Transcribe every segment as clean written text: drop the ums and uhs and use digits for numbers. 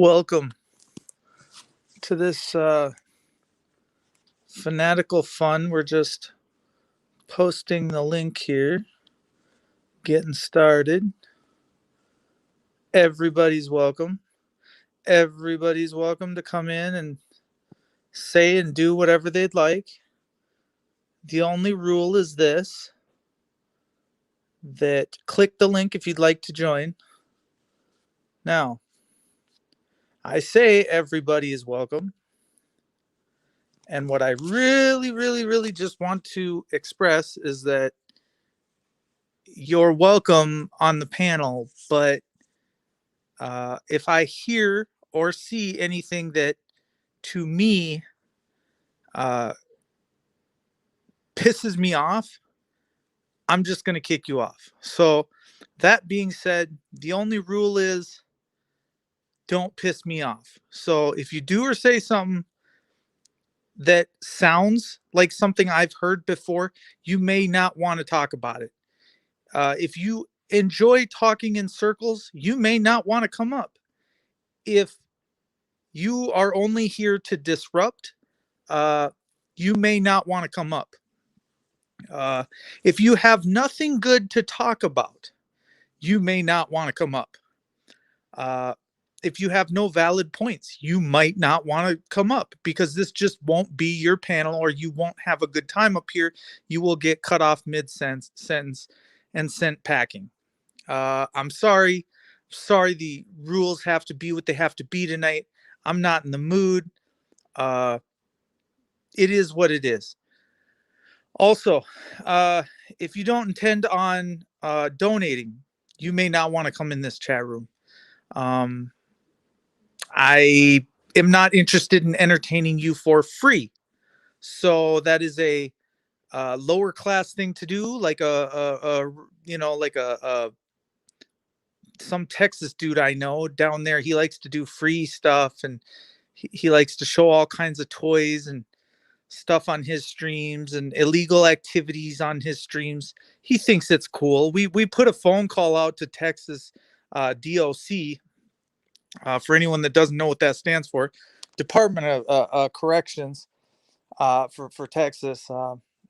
Welcome to this fanatical fun. We're just posting the link here, getting started. Everybody's welcome. Everybody's welcome to come in and say and do whatever they'd like. The only rule is this, that click the link if you'd like to join. Now, I say everybody is welcome. And what I really just want to express is that you're welcome on the panel, but if I hear or see anything that to me pisses me off, I'm just going to kick you off. So that being said, the only rule is don't piss me off. So if you do or say something that sounds like something I've heard before, you may not want to talk about it. If you enjoy talking in circles, you may not want to come up. If you are only here to disrupt, you may not want to come up. If you have nothing good to talk about, you may not want to come up. If you have no valid points, you might not want to come up because this just won't be your panel, or you won't have a good time up here. You will get cut off mid-sentence and sent packing. I'm sorry. Sorry, the rules have to be what they have to be tonight. I'm not in the mood. It is what it is. Also, if you don't intend on donating, you may not want to come in this chat room. I am not interested in entertaining you for free. So that is a lower class thing to do, like some Texas dude I know down there. He likes to do free stuff, and he likes to show all kinds of toys and stuff on his streams and illegal activities on his streams. He thinks it's cool. We put a phone call out to Texas DOC. For anyone that doesn't know what that stands for, Department of Corrections for Texas.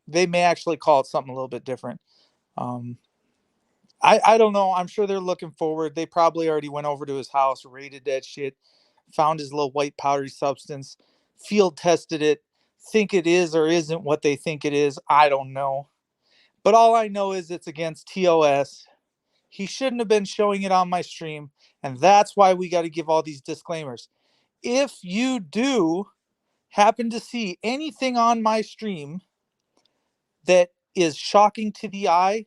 They may actually call it something a little bit different. I don't know. I'm sure they're looking forward. They probably already went over to his house, raided that shit, found his little white powdery substance, field tested it, think it is or isn't what they think it is. I don't know. But all I know is it's against TOS. He shouldn't have been showing it on my stream. And that's why we got to give all these disclaimers. If you do happen to see anything on my stream that is shocking to the eye,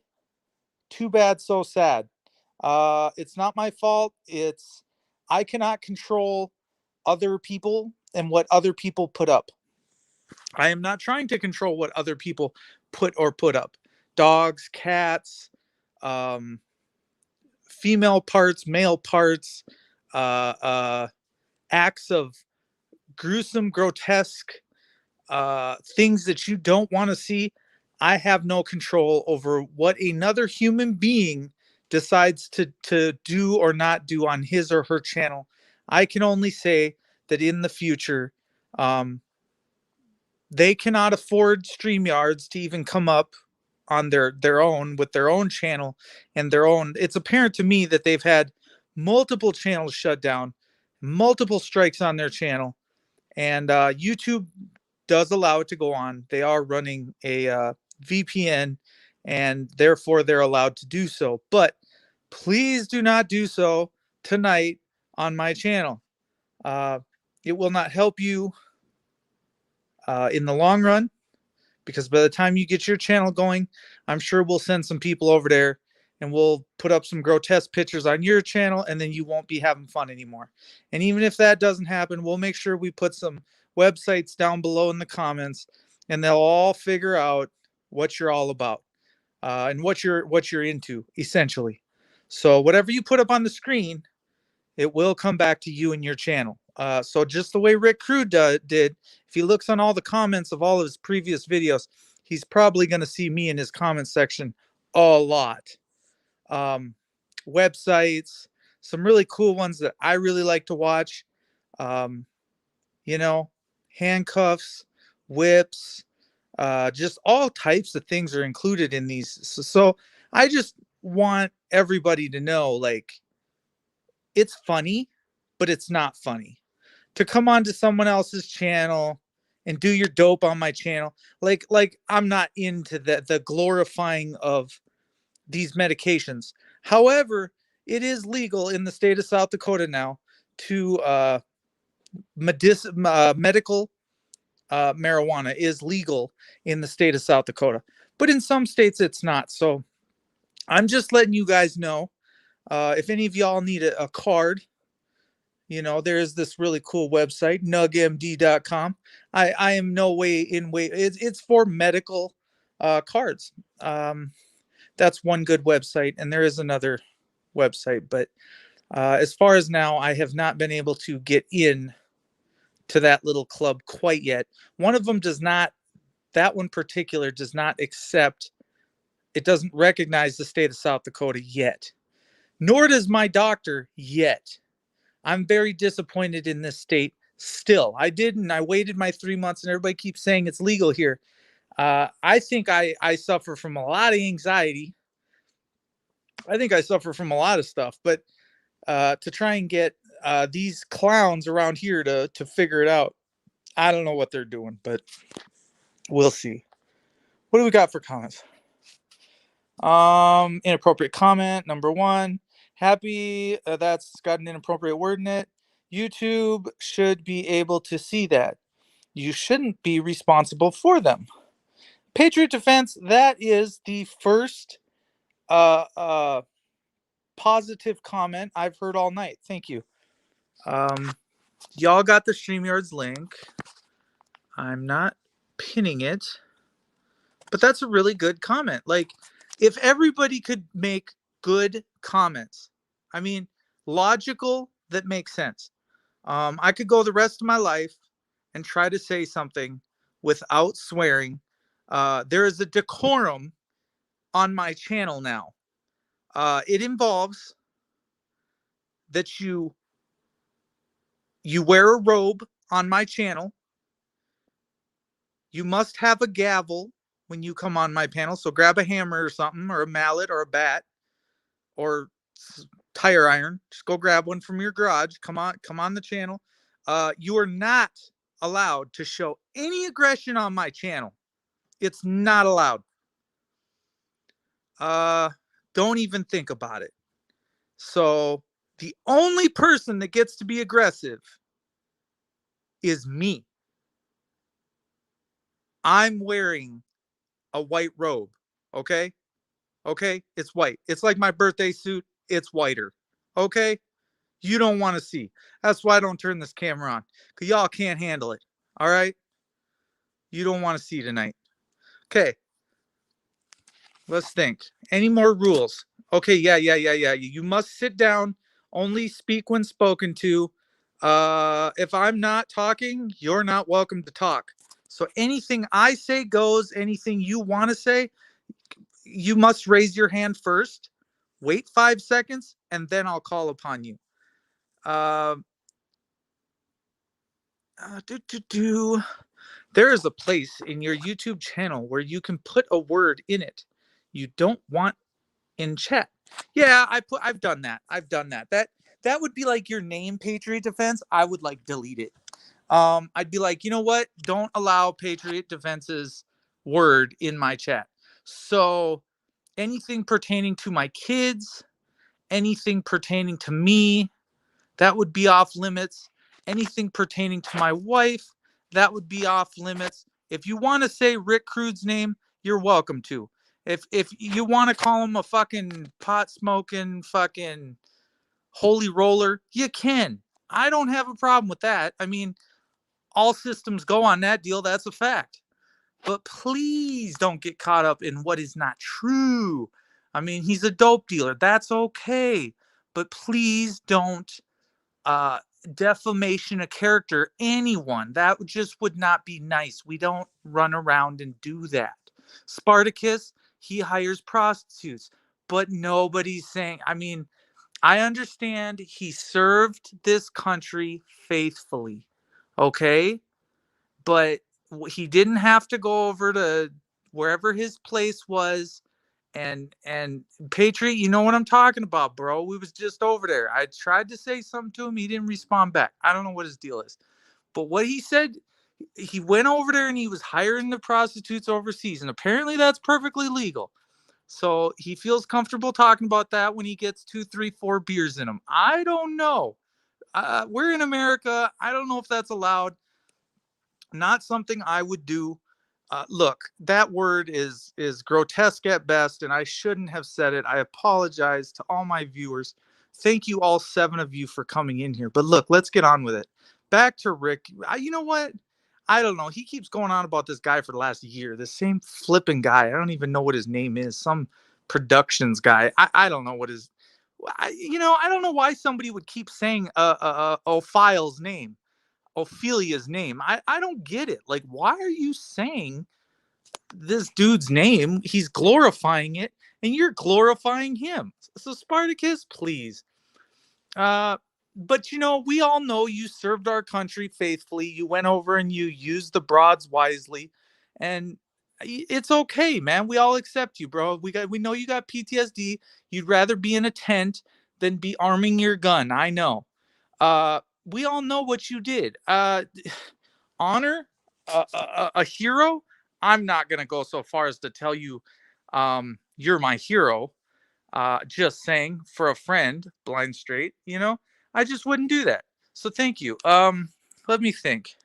too bad, so sad. It's not my fault. I cannot control other people and what other people put up. I am not trying to control what other people put up. Dogs, cats, female parts, male parts, acts of gruesome, grotesque things that you don't want to see. I have no control over what another human being decides to do or not do on his or her channel. I can only say that in the future, they cannot afford StreamYards to even come up on their own with their own channel and their own. It's apparent to me that they've had multiple channels shut down, multiple strikes on their channel, and YouTube does allow it to go on. They are running a VPN, and therefore they're allowed to do so. But please do not do so tonight on my channel. It will not help you in the long run, because by the time you get your channel going, I'm sure we'll send some people over there and we'll put up some grotesque pictures on your channel, and then you won't be having fun anymore. And even if that doesn't happen, we'll make sure we put some websites down below in the comments, and they'll all figure out what you're all about and what you're into, essentially. So whatever you put up on the screen, it will come back to you and your channel. So just the way Rick Crew did, if he looks on all the comments of all of his previous videos, he's probably going to see me in his comment section a lot. Websites, some really cool ones that I really like to watch. um, you know, handcuffs, whips, just all types of things are included in these. So I just want everybody to know, like, it's funny, but it's not funny. To come onto someone else's channel and do your dope on my channel, like I'm not into the glorifying of these medications. However, it is legal in the state of South Dakota now to medical marijuana is legal in the state of South Dakota, but in some states it's not. So I'm just letting you guys know. If any of y'all need a card, there is this really cool website, nugmd.com. I am no way in way. It's for medical cards. That's one good website, and there is another website. But as far as now, I have not been able to get in to that little club quite yet. One of them does not. That one particular does not accept. It doesn't recognize the state of South Dakota yet. Nor does my doctor yet. I'm very disappointed in this state still. I waited my 3 months, and everybody keeps saying it's legal here. I think I suffer from a lot of anxiety. I think I suffer from a lot of stuff, but to try and get these clowns around here to figure it out, I don't know what they're doing, but we'll see. What do we got for comments? Inappropriate comment number 1. Happy that's got an inappropriate word in it. YouTube should be able to see that. You shouldn't be responsible for them. Patriot Defense, that is the first positive comment I've heard all night. Thank you. Y'all got the StreamYards link. I'm not pinning it, but that's a really good comment. Like, if everybody could make good comments, I mean, logical, that makes sense. I could go the rest of my life and try to say something without swearing. There is a decorum on my channel now. It involves that you wear a robe on my channel. You must have a gavel when you come on my panel. So grab a hammer or something, or a mallet or a bat or tire iron. Just go grab one from your garage. Come on the channel. You are not allowed to show any aggression on my channel. It's not allowed. Don't even think about it. So the only person that gets to be aggressive is me. I'm wearing a white robe. Okay? Okay? It's white. It's like my birthday suit. It's whiter. Okay? You don't want to see. That's why I don't turn this camera on. Because y'all can't handle it. All right? You don't want to see tonight. Okay. Let's think. Any more rules? Okay, yeah. You must sit down. Only speak when spoken to. If I'm not talking, you're not welcome to talk. So anything I say goes. Anything you want to say, you must raise your hand first. Wait 5 seconds, and then I'll call upon you. There is a place in your YouTube channel where you can put a word in it you don't want in chat. Yeah, I've done that. That would be like your name, Patriot Defense. I would like delete it. I'd be like, you know what? Don't allow Patriot Defense's word in my chat. So anything pertaining to my kids, anything pertaining to me, that would be off limits. Anything pertaining to my wife, that would be off limits. If you want to say Rick Crude's name, you're welcome to. If you want to call him a fucking pot smoking fucking holy roller, you can. I don't have a problem with that. I mean, all systems go on that deal. That's a fact. But please don't get caught up in what is not true. I mean, he's a dope dealer. That's okay. But please don't defamation of character anyone. That just would not be nice. We don't run around and do that. Spartacus, he hires prostitutes, but nobody's saying, I mean, I understand he served this country faithfully. Okay? But he didn't have to go over to wherever his place was. And Patriot, you know what I'm talking about, bro. We was just over there. I tried to say something to him. He didn't respond back. I don't know what his deal is. But what he said, he went over there and he was hiring the prostitutes overseas. And apparently that's perfectly legal. So he feels comfortable talking about that when he gets 2, 3, 4 beers in him. I don't know. We're in America. I don't know if that's allowed. Not something I would do. Look, that word is grotesque at best, and I shouldn't have said it. I apologize to all my viewers. Thank you, all 7 of you, for coming in here. But look, let's get on with it. Back to Rick. You know what? I don't know. He keeps going on about this guy for the last year. The same flipping guy. I don't even know what his name is. Some productions guy. I don't know what his. I don't know why somebody would keep saying Ophile's name. Ophelia's name. I don't get it. Like, why are you saying this dude's name? He's glorifying it, and you're glorifying him. So Spartacus, please. But we all know you served our country faithfully. You went over and you used the broads wisely, and it's okay, man. We all accept you, bro. We know you got PTSD. You'd rather be in a tent than be arming your gun. I know. We all know what you did. Honor a hero. I'm not gonna go so far as to tell you, you're my hero. Just saying, for a friend, blind straight. I just wouldn't do that. So thank you. Let me think.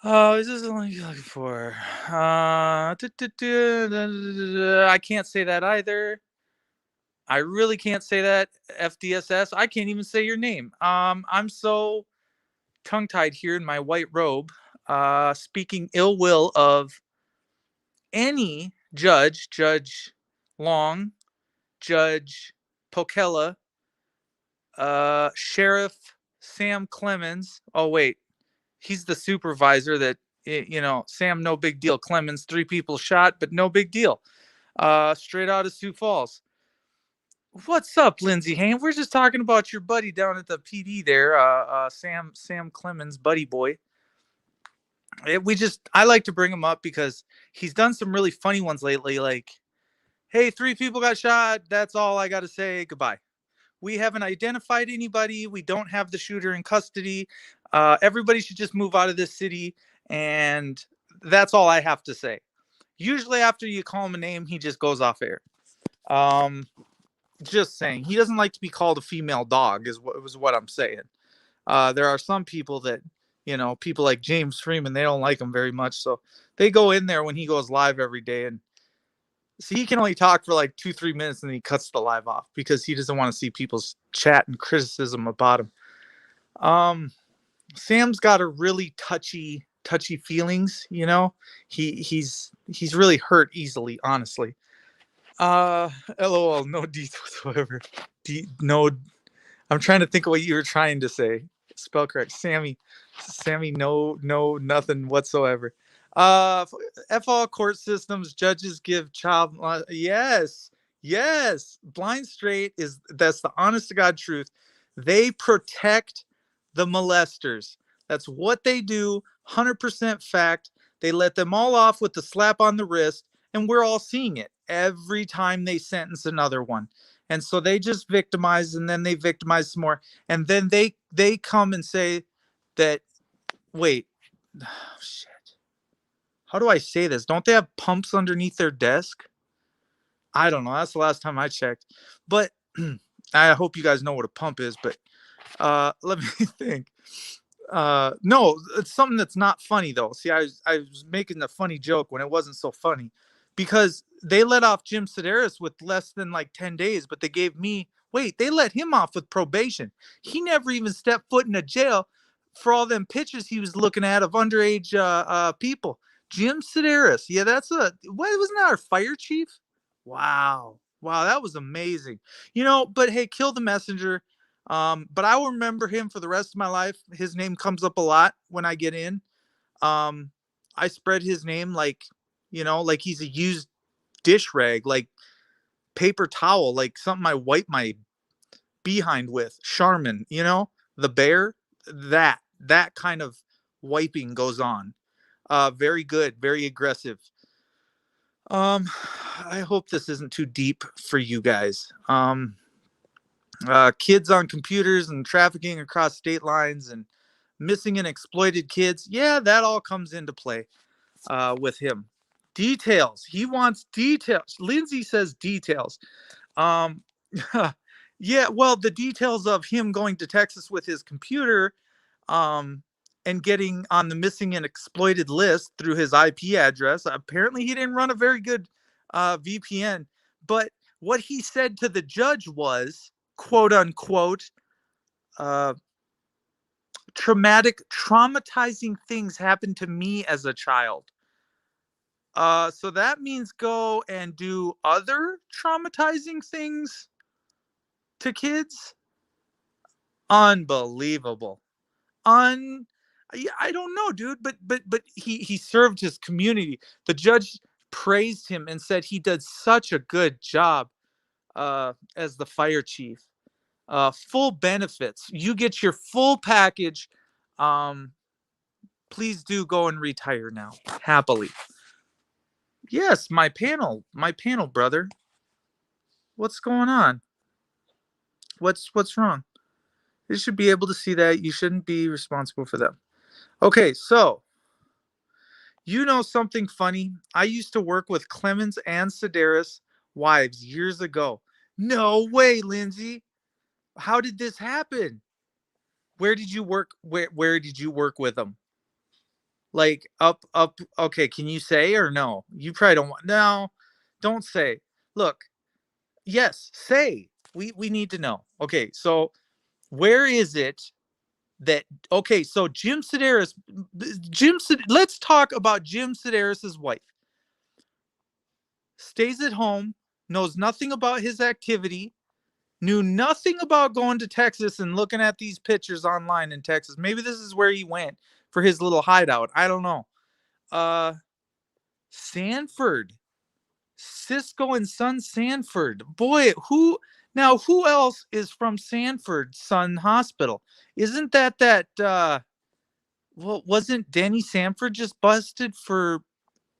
Is this the one you're looking for? I can't say that either. I really can't say that. FDSS. I can't even say your name. I'm so tongue-tied here in my white robe, speaking ill will of any judge, Judge Long, Judge Pokella, Sheriff Sam Clemens. Oh wait, he's the supervisor that, Sam, no big deal. Clemens, 3 people shot, but no big deal. Straight out of Sioux Falls. What's up, Lindsey Hayne? We're just talking about your buddy down at the PD there, Sam Clemens, buddy boy. I like to bring him up because he's done some really funny ones lately. Like, hey, 3 people got shot. That's all I got to say. Goodbye. We haven't identified anybody. We don't have the shooter in custody. Everybody should just move out of this city. And that's all I have to say. Usually after you call him a name, he just goes off air. Just saying. He doesn't like to be called a female dog is what I'm saying. There are some people that, people like James Freeman, they don't like him very much. So they go in there when he goes live every day. And see, he can only talk for like 2-3 minutes and then he cuts the live off because he doesn't want to see people's chat and criticism about him. Sam's got a really touchy feelings, he's really hurt easily, honestly. LOL, no D whatsoever. No, I'm trying to think of what you were trying to say. Spell correct. Sammy, no, nothing whatsoever. F all court systems, judges give child. Yes. Blind straight that's the honest to God truth. They protect the molesters. That's what they do. 100% fact. They let them all off with the slap on the wrist, and we're all seeing it every time they sentence another one. And so they just victimize, and then they victimize some more, and then they come and say that, wait, oh, shit. How do I say this? Don't they have pumps underneath their desk? I don't know. That's the last time I checked. But I hope you guys know what a pump is. But let me think. No, it's something that's not funny though. See, I was making a funny joke when it wasn't so funny, because they let off Jim Sedaris with less than like 10 days, but they let him off with probation. He never even stepped foot in a jail for all them pictures he was looking at of underage people. Jim Sedaris. Yeah, wasn't that our fire chief? Wow, that was amazing. But hey, kill the messenger. But I will remember him for the rest of my life. His name comes up a lot when I get in. I spread his name like he's a used dish rag, like paper towel, like something I wipe my behind with. Charmin, you know, the bear, that kind of wiping goes on. Very good, very aggressive. Um, I hope this isn't too deep for you guys. Kids on computers and trafficking across state lines and missing and exploited kids. Yeah, that all comes into play with him. Details. He wants details. Lindsay says details. Um, yeah, well, the details of him going to Texas with his computer um, and getting on the missing and exploited list through his IP address. Apparently, he didn't run a very good VPN. But what he said to the judge was, quote unquote, uh, traumatizing things happened to me as a child. So that means go and do other traumatizing things to kids. Unbelievable. I don't know, dude, but he served his community. The judge praised him and said he did such a good job as the fire chief. Full benefits. You get your full package. Um, please do go and retire now, happily. Yes, my panel, brother. What's going on? What's wrong? You should be able to see that. You shouldn't be responsible for them. Okay, so you know something funny? I used to work with Clemens and Sedaris wives years ago. No way, Lindsay. How did this happen? Where did you work? Where did you work with them? Like up. Okay, can you say or no? You probably don't want. No, don't say. Look, yes, say. We need to know. Okay, so where is it that okay, so let's talk about Jim Sedaris's wife. Stays at home, knows nothing about his activity, knew nothing about going to Texas and looking at these pictures online in Texas. Maybe this is where he went for his little hideout. I don't know. Uh Sanford. Cisco and Son Sanford. Boy, who else is from Sanford Son Hospital? Isn't that well, wasn't Denny Sanford just busted for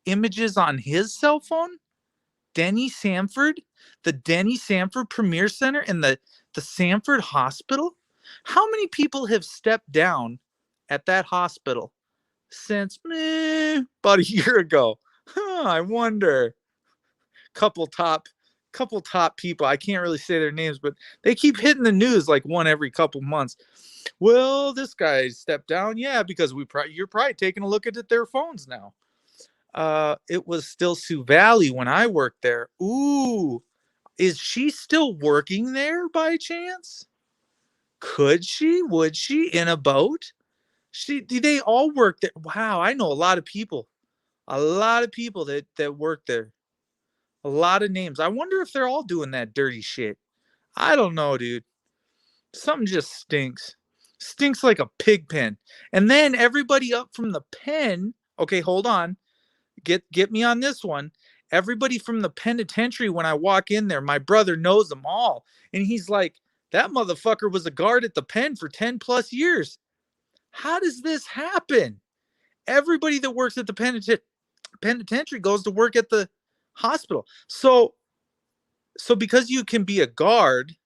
images on his cell phone? Denny Sanford, the Denny Sanford Premier Center and the Sanford Hospital? How many people have stepped down at that hospital since about a year ago? I wonder. Couple top people. I can't really say their names, but they keep hitting the news like one every couple months. Well, this guy stepped down. Yeah, because you're probably taking a look at their phones now. It was still Sioux Valley when I worked there. Ooh, is she still working there by chance? Could she? Would she in a boat? They all work there. Wow, I know a lot of people. A lot of people that work there. A lot of names. I wonder if they're all doing that dirty shit. I don't know, dude. Something just stinks. Stinks like a pig pen. And then everybody up from the pen. Okay, hold on. Get me on this one. Everybody from the penitentiary, when I walk in there, my brother knows them all. And he's like, that motherfucker was a guard at the pen for 10 plus years. How does this happen? Everybody that works at the penitentiary goes to work at the hospital. So because you can be a guard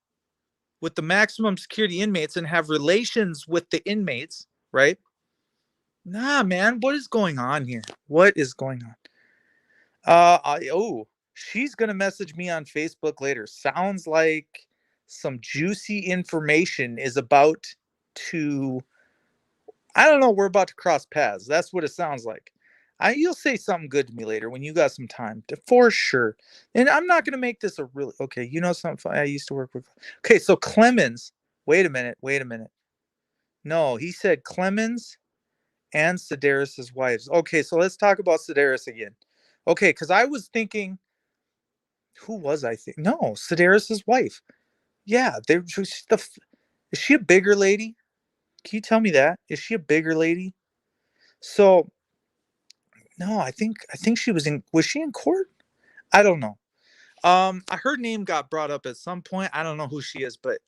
with the maximum security inmates and have relations with the inmates, right? Nah, man, what is going on here? What is going on? She's gonna message me on Facebook later. Sounds like some juicy information is about to. I don't know. We're about to cross paths. That's what it sounds like. You'll say something good to me later when you got some time, for sure. And I'm not gonna make this a really okay. You know something? I used to work with. Okay, so Clemens. Wait a minute. Wait a minute. No, he said Clemens and Sedaris's wives. Okay, so let's talk about Sedaris again. Okay, because I was thinking, who was I think? No, Sedaris's wife. Yeah, is she a bigger lady? Can you tell me that? Is she a bigger lady? So no, I think she was she in court? I don't know. Her name got brought up at some point. I don't know who she is, but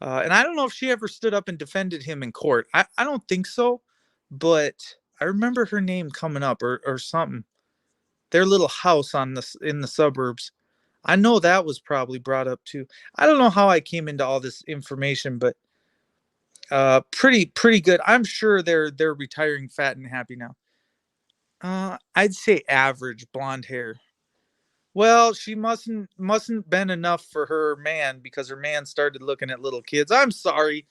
And I don't know if she ever stood up and defended him in court. I don't think so, but I remember her name coming up or something. Their little house on this in the suburbs. I know that was probably brought up too. I don't know how I came into all this information, but pretty good. I'm sure they're retiring fat and happy now. I'd say average blonde hair. Well, she mustn't been enough for her man because her man started looking at little kids. I'm sorry.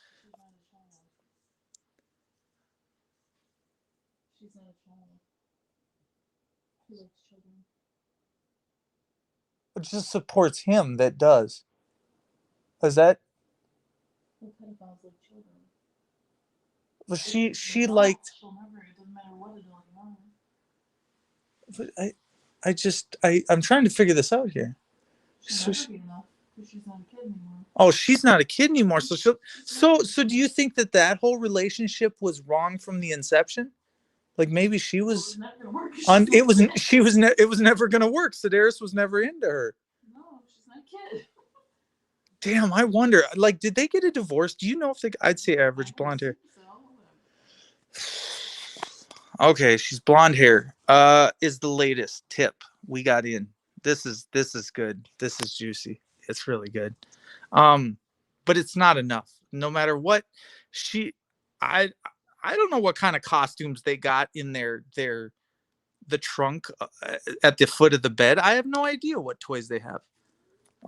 She's not a child. She likes children. It just supports him that does. Is that The pedophiles like children. well she liked She'll never, it doesn't matter what adult you are. I'm trying to figure this out here. She'll never be enough because she's not a kid anymore. Oh, she's not a kid anymore. So do you think that whole relationship was wrong from the inception? Like maybe she was not gonna work. it was she was it was never gonna work. Sedaris was never into her. No, she's not a kid. Damn, I wonder. Like, did they get a divorce? Do you know if they? I'd say average blonde hair. Okay, she's blonde hair. Is the latest tip we got in. This is good. This is juicy. It's really good. But it's not enough. No matter what, she, I, I don't know what kind of costumes they got in the trunk at the foot of the bed. I have no idea what toys they have.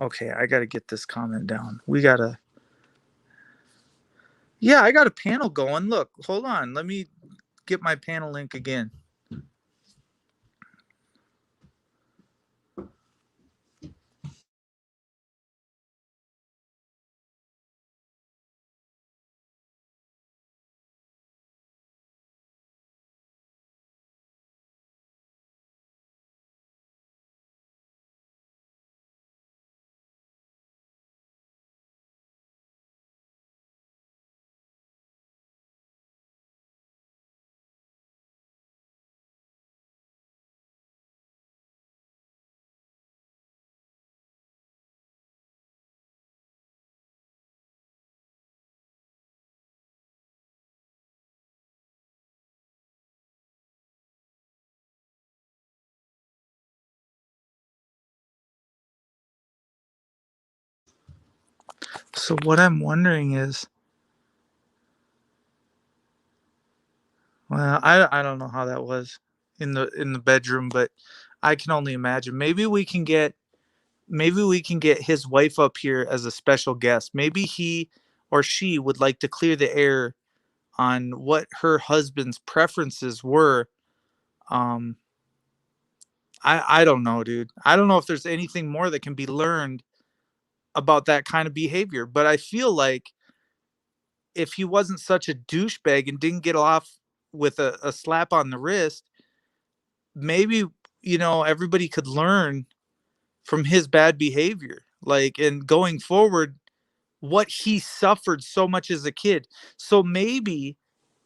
Okay, I gotta get this comment down. We gotta. Yeah, I got a panel going. Look, hold on. Let me get my panel link again. So what I'm wondering is, well, I don't know how that was in the bedroom, but I can only imagine. Maybe we can get his wife up here as a special guest. Maybe he or she would like to clear the air on what her husband's preferences were. Um, I don't know, dude. I don't know if there's anything more that can be learned about that kind of behavior, but I feel like if he wasn't such a douchebag and didn't get off with a slap on the wrist, maybe everybody could learn from his bad behavior. Like, and going forward, what he suffered so much as a kid. So maybe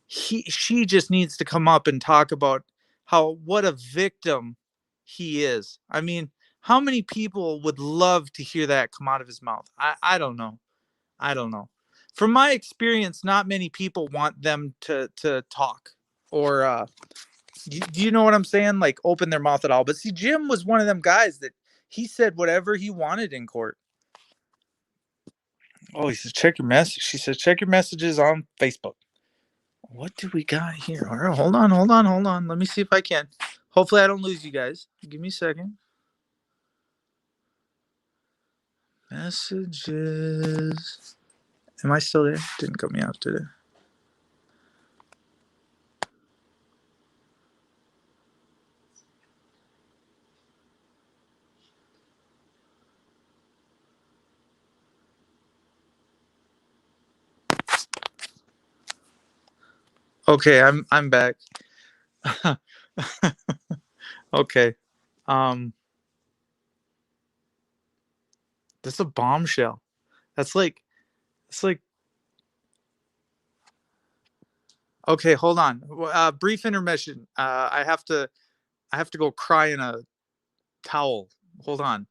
she just needs to come up and talk about how what a victim he is. I mean, how many people would love to hear that come out of his mouth? I don't know. I don't know. From my experience, not many people want them to talk or do you know what I'm saying? Like open their mouth at all. But see, Jim was one of them guys that he said whatever he wanted in court. Oh, he says check your message. She says check your messages on Facebook. What do we got here? All right, hold on. Let me see if I can. Hopefully, I don't lose you guys. Give me a second. Messages. Am I still there? Didn't cut me off today. Okay, I'm back. Okay. Um, this is a bombshell. That's like it's like okay. Hold on. Brief intermission. I have to go cry in a towel. Hold on.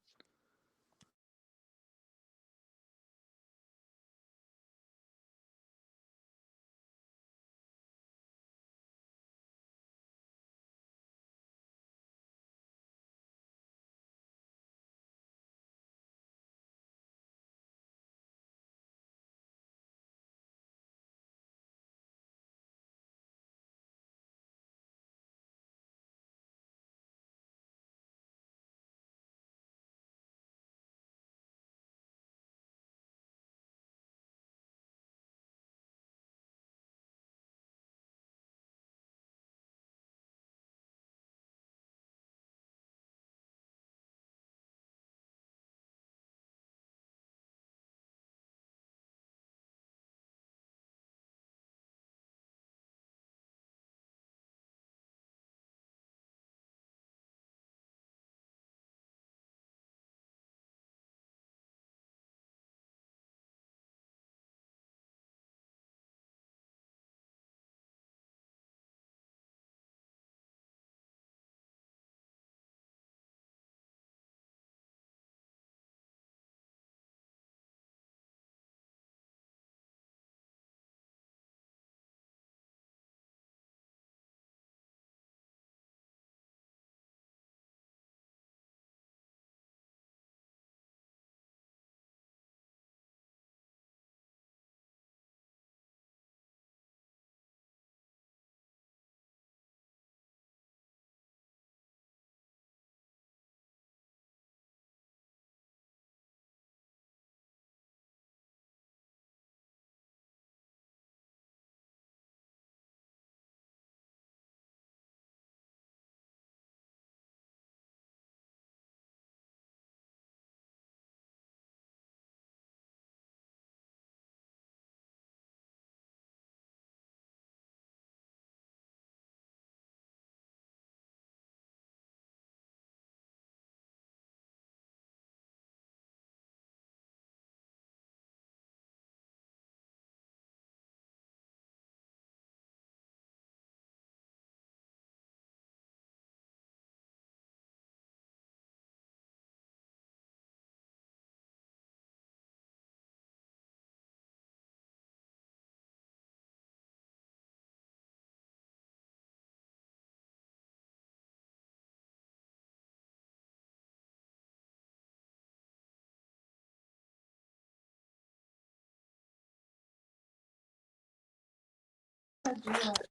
do that.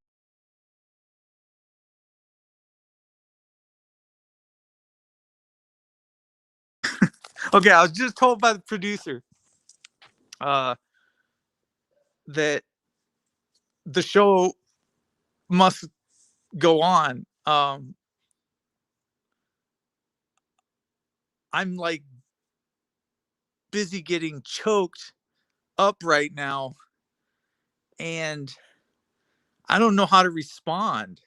Okay, I was just told by the producer that the show must go on. I'm like busy getting choked up right now, and I don't know how to respond.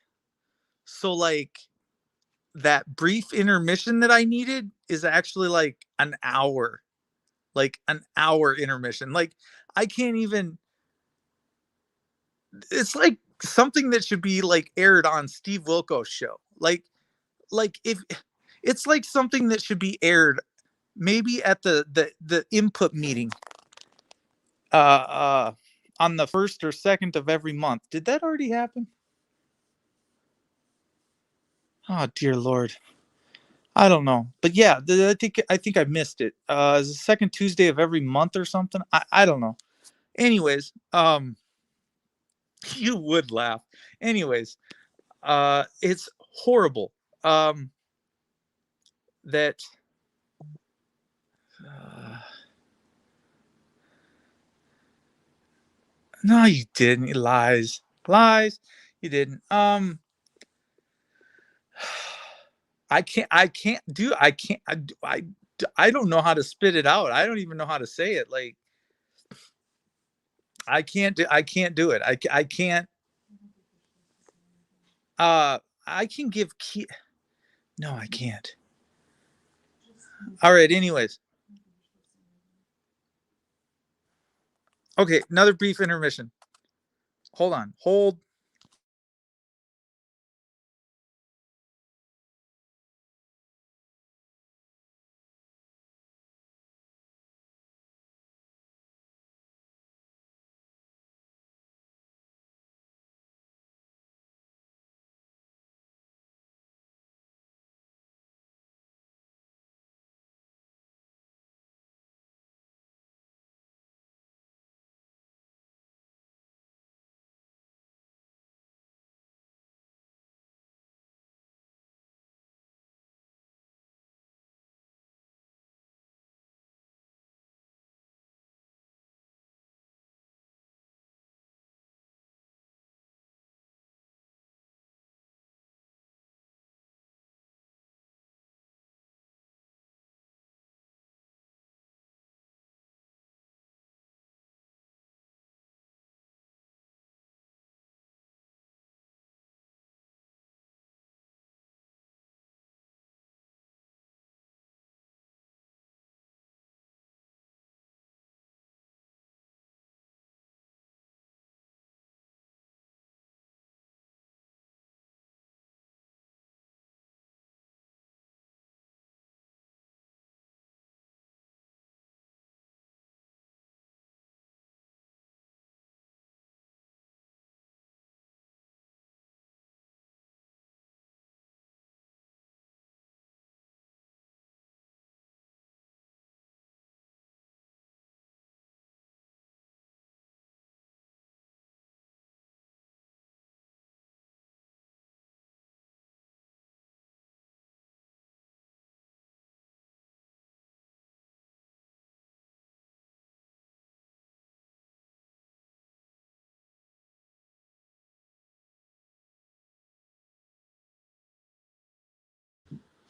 So like that brief intermission that I needed is actually like an hour. Like an hour intermission. Like I can't even, it's like something that should be like aired on Steve Wilkos show. Like if it's like something that should be aired maybe at the input meeting uh uh on the 1st or 2nd of every month. Did that already happen? Oh dear Lord. I don't know. But yeah, I think I missed it. Is the second Tuesday of every month or something? I don't know. Anyways, you would laugh. Anyways, it's horrible. That no, you didn't. You lies. Lies. You didn't. I don't know how to spit it out. I don't even know how to say it. Like I can't do it. I can't I can give key. No, I can't. All right, anyways. Okay, another brief intermission. Hold on. Hold.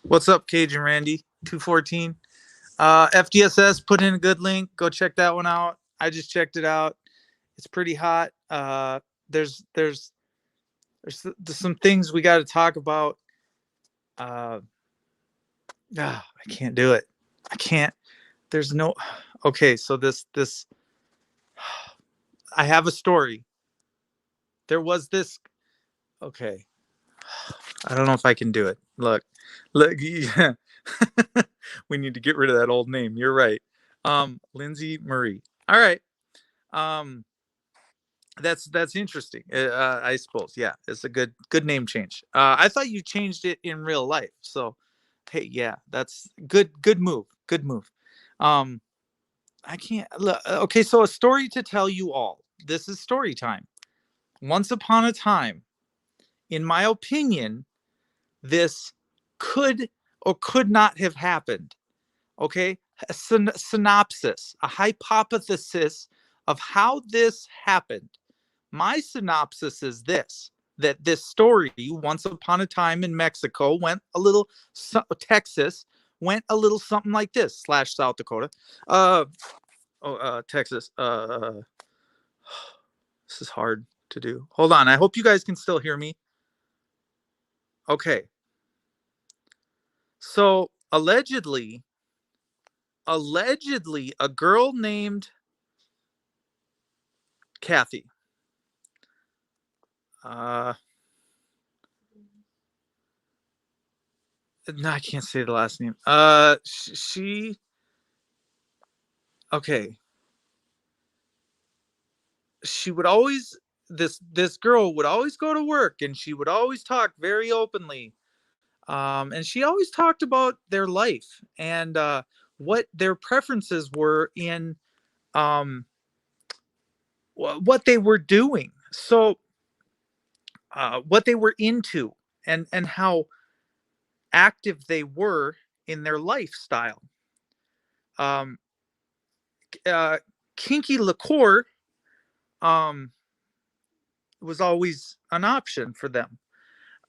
What's up, Cajun Randy? 214. FDSS put in a good link. Go check that one out. I just checked it out. It's pretty hot. There's there's there's some things we got to talk about. Uh, I can't do it. I can't. There's no. Okay, so this. I have a story. There was this. Okay, I don't know if I can do it. Look. Yeah. We need to get rid of that old name. You're right. Lindsay Marie. All right. Um, that's interesting. I suppose. Yeah, it's a good name change. I thought you changed it in real life. So, hey, yeah, that's good move. Good move. Um, I can't look. Okay, so a story to tell you all. This is story time. once upon a time, in my opinion, this could or could not have happened. Okay, a synopsis, a hypothesis of how this happened. My synopsis is this: that this story, once upon a time in Mexico, went a little, Texas went a little something like this, slash South Dakota, Texas. This is hard to do. Hold on, I hope you guys can still hear me. Okay, so allegedly, a girl named Kathy. No, I can't say the last name. She. Okay. She would always, this girl would always go to work, and she would always talk very openly. And she always talked about their life and what their preferences were in what they were doing. So what they were into, and how active they were in their lifestyle. Um, Kinky liqueur was always an option for them.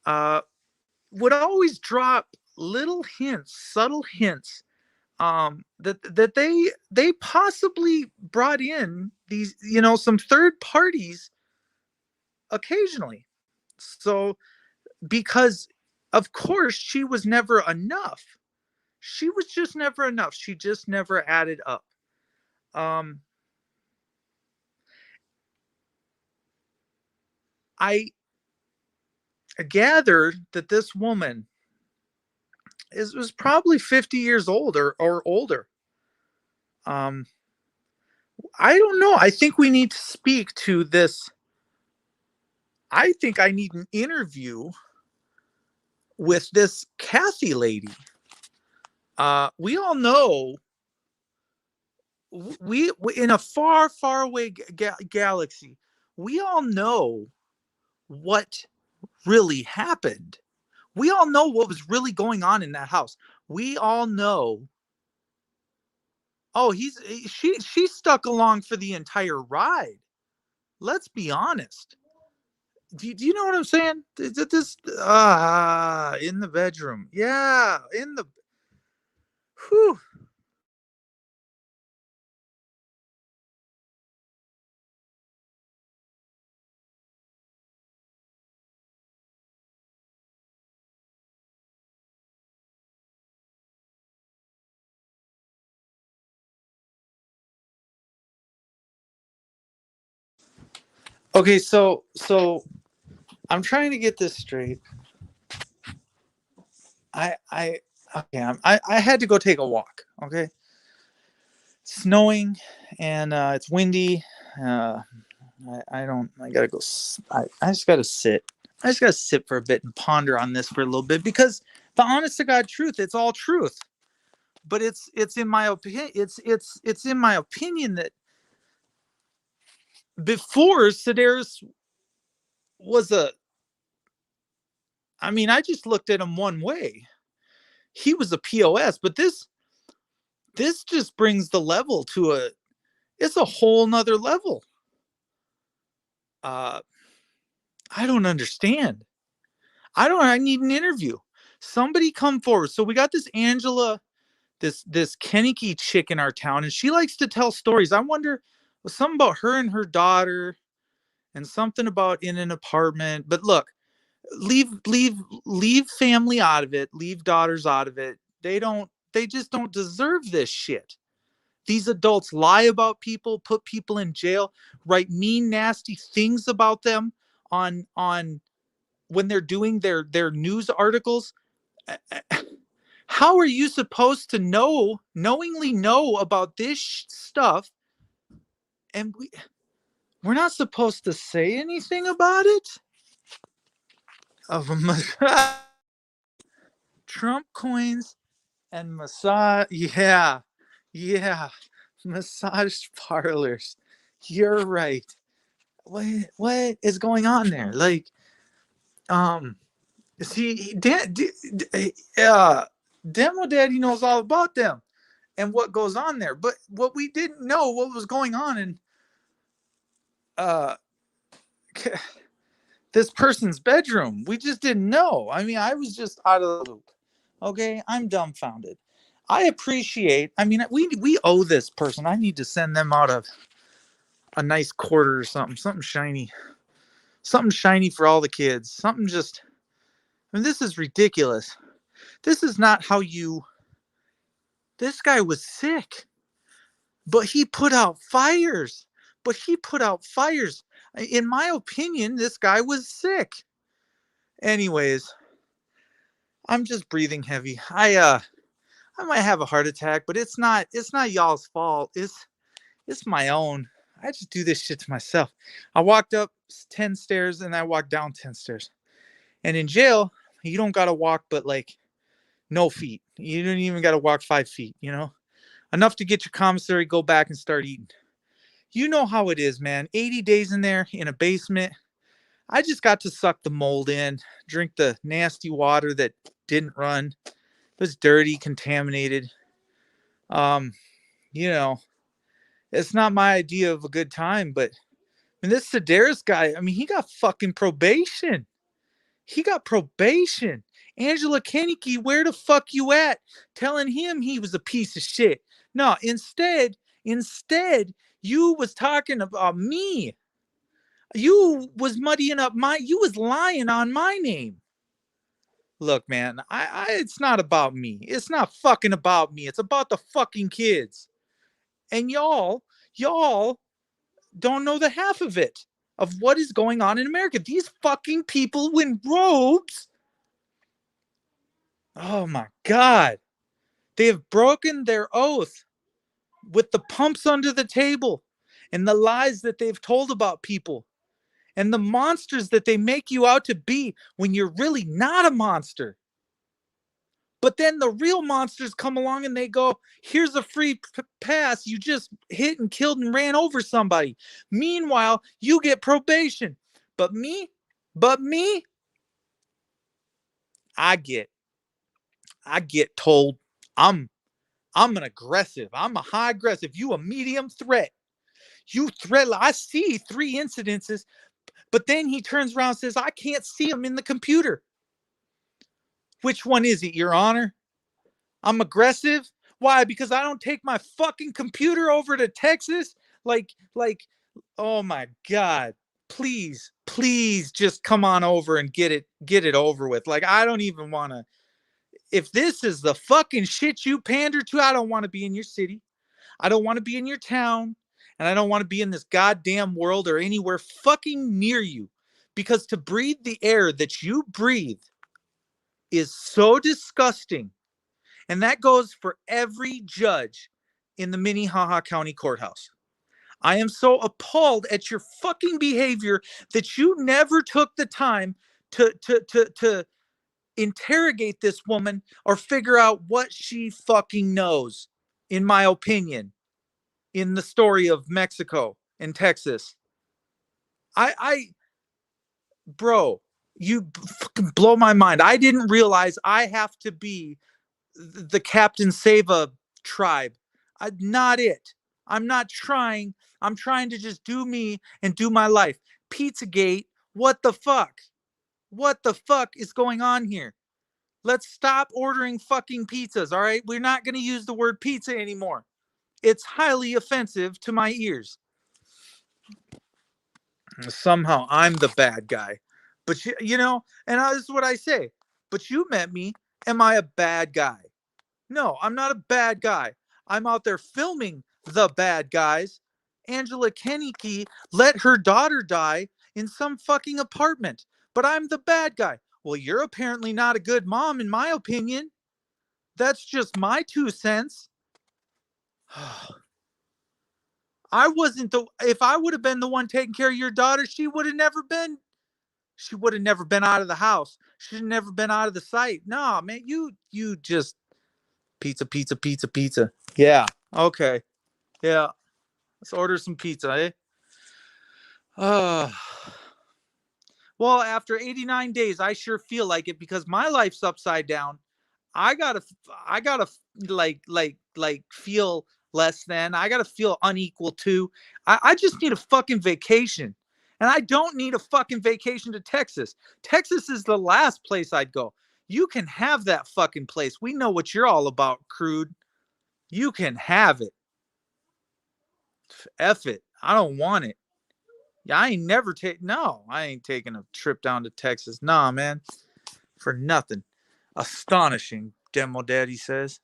Uh, would always drop little hints, subtle hints, that they possibly brought in these, some third parties occasionally. So because of course she was never enough. She was just never enough. She just never added up. Um, I gathered that this woman was probably 50 years old or older. Um, I don't know. I think we need to speak to this. I think I need an interview with this Kathy lady. We all know we in a far, far away galaxy. We all know what really happened. We all know what was really going on in that house. We all know. Oh, she stuck along for the entire ride. Let's be honest. Do you know what I'm saying? This in the bedroom. Yeah, in the. Whew. Okay, so I'm trying to get this straight. I okay. I had to go take a walk. Okay, it's snowing and it's windy. Uh, I don't. I gotta go. I just gotta sit. I just gotta sit for a bit and ponder on this for a little bit, because the honest to God truth, it's all truth. But it's in my opinion. It's in my opinion that before Sedaris was a. I mean, I just looked at him one way. He was a POS, but this just brings the level to a. It's a whole nother level. Uh, I don't understand. I need an interview. Somebody come forward. So we got this Angela, this Kenicky chick in our town, and she likes to tell stories. I wonder, something about her and her daughter, and something about in an apartment. But look, leave family out of it. Leave daughters out of it. They just don't deserve this shit. These adults lie about people, put people in jail, write mean, nasty things about them on when they're doing their news articles. How are you supposed to knowingly know about this stuff, and we're not supposed to say anything about it? Of Trump coins and massage, yeah, massage parlors. You're right. what is going on there? Like, see, Demo Daddy knows all about them and what goes on there. But what we didn't know what was going on in uh this person's bedroom. We just didn't know. I mean, I was just out of the loop. Okay, I'm dumbfounded. I appreciate. I mean, we owe this person. I need to send them out a nice quarter or something shiny for all the kids. Something just. I mean, this is ridiculous. This is not how you. This guy was sick, but he put out fires. In my opinion, this guy was sick. Anyways, I'm just breathing heavy. I might have a heart attack, but it's not y'all's fault. It's my own. I just do this shit to myself. I walked up 10 stairs and I walked down 10 stairs. And in jail, you don't gotta walk but like no feet. You don't even gotta walk 5 feet, Enough to get your commissary, go back and start eating. You know how it is, man. 80 days in there in a basement. I just got to suck the mold in, drink the nasty water that didn't run. It was dirty, contaminated. Um, you know, it's not my idea of a good time, but I mean, this Sedaris guy, I mean, he got fucking probation. He got probation. Angela Kennedy, where the fuck you at? Telling him he was a piece of shit. No, instead, you was talking about me. You was muddying up you was lying on my name. Look, man, it's not about me. It's not fucking about me. It's about the fucking kids. And y'all don't know the half of it, of what is going on in America. These fucking people in robes. Oh my God. They have broken their oath with the pumps under the table and the lies that they've told about people and the monsters that they make you out to be when you're really not a monster. But then the real monsters come along and they go, here's a free pass. You just hit and killed and ran over somebody. Meanwhile, you get probation. But me, I get told I'm an aggressive. I'm a high aggressive. You a medium threat. You threat. I see 3 incidences, but then he turns around and says, I can't see them in the computer. Which one is it, Your Honor? I'm aggressive. Why? Because I don't take my fucking computer over to Texas. Like, oh my God. Please just come on over and get it over with. Like, I don't even want to. If this is the fucking shit you pander to, I don't want to be in your city. I don't want to be in your town. And I don't want to be in this goddamn world or anywhere fucking near you. Because to breathe the air that you breathe is so disgusting. And that goes for every judge in the Minnehaha County Courthouse. I am so appalled at your fucking behavior that you never took the time to interrogate this woman or figure out what she fucking knows, in my opinion, in the story of Mexico and Texas. Bro, you fucking blow my mind. I didn't realize I have to be the Captain Sava tribe. Not it. I'm not trying. I'm trying to just do me and do my life. Pizzagate, what the fuck? What the fuck is going on here? Let's stop ordering fucking pizzas, all right? We're not going to use the word pizza anymore. It's highly offensive to my ears. Somehow I'm the bad guy. But, and this is what I say. But you met me. Am I a bad guy? No, I'm not a bad guy. I'm out there filming the bad guys. Angela Kennedy let her daughter die in some fucking apartment. But I'm the bad guy. Well, you're apparently not a good mom, in my opinion. That's just my 2 cents. If I would have been the one taking care of your daughter, she would have never been out of the house. She'd never been out of the sight. No, man, you just pizza. Yeah. Okay. Yeah. Let's order some pizza, eh? Uh, well, after 89 days, I sure feel like it because my life's upside down. I gotta, I gotta like feel less than. I gotta feel unequal too. I just need a fucking vacation, and I don't need a fucking vacation to Texas. Texas is the last place I'd go. You can have that fucking place. We know what you're all about, crude. You can have it. F it. I don't want it. Yeah, I ain't never take. No, I ain't taking a trip down to Texas. Nah, man, for nothing. Astonishing, Demo Daddy says.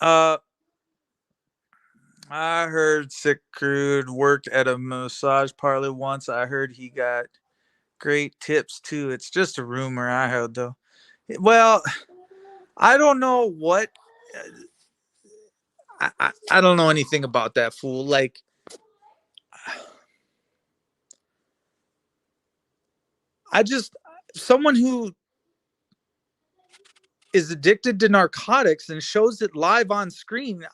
Uh, I heard Sick Crude worked at a massage parlor once. I heard he got great tips too. It's just a rumor I heard though. Well, I don't know what. I don't know anything about that fool. Like, I just someone who is addicted to narcotics and shows it live on screen.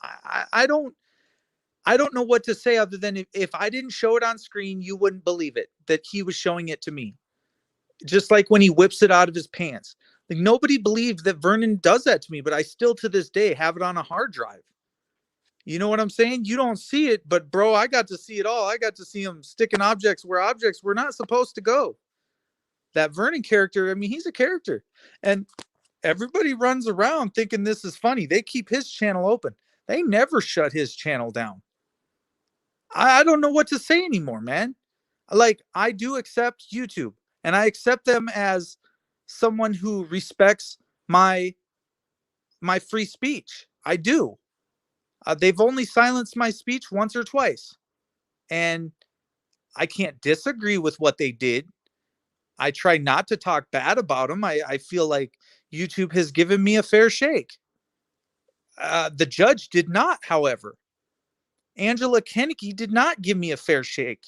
I don't know what to say other than if I didn't show it on screen, you wouldn't believe it that he was showing it to me. Just like when he whips it out of his pants. Like nobody believed that Vernon does that to me, but I still to this day have it on a hard drive. You know what I'm saying? You don't see it, but bro, I got to see it all. I got to see him sticking objects where objects were not supposed to go. That Vernon character, I mean, he's a character. And everybody runs around thinking this is funny. They keep his channel open. They never shut his channel down. I don't know what to say anymore, man. Like, I do accept YouTube and I accept them as someone who respects my free speech. I do. They've only silenced my speech once or twice, and I can't disagree with what they did. I try not to talk bad about them. I feel like YouTube has given me a fair shake. The judge did not, however. Angela Kennedy did not give me a fair shake.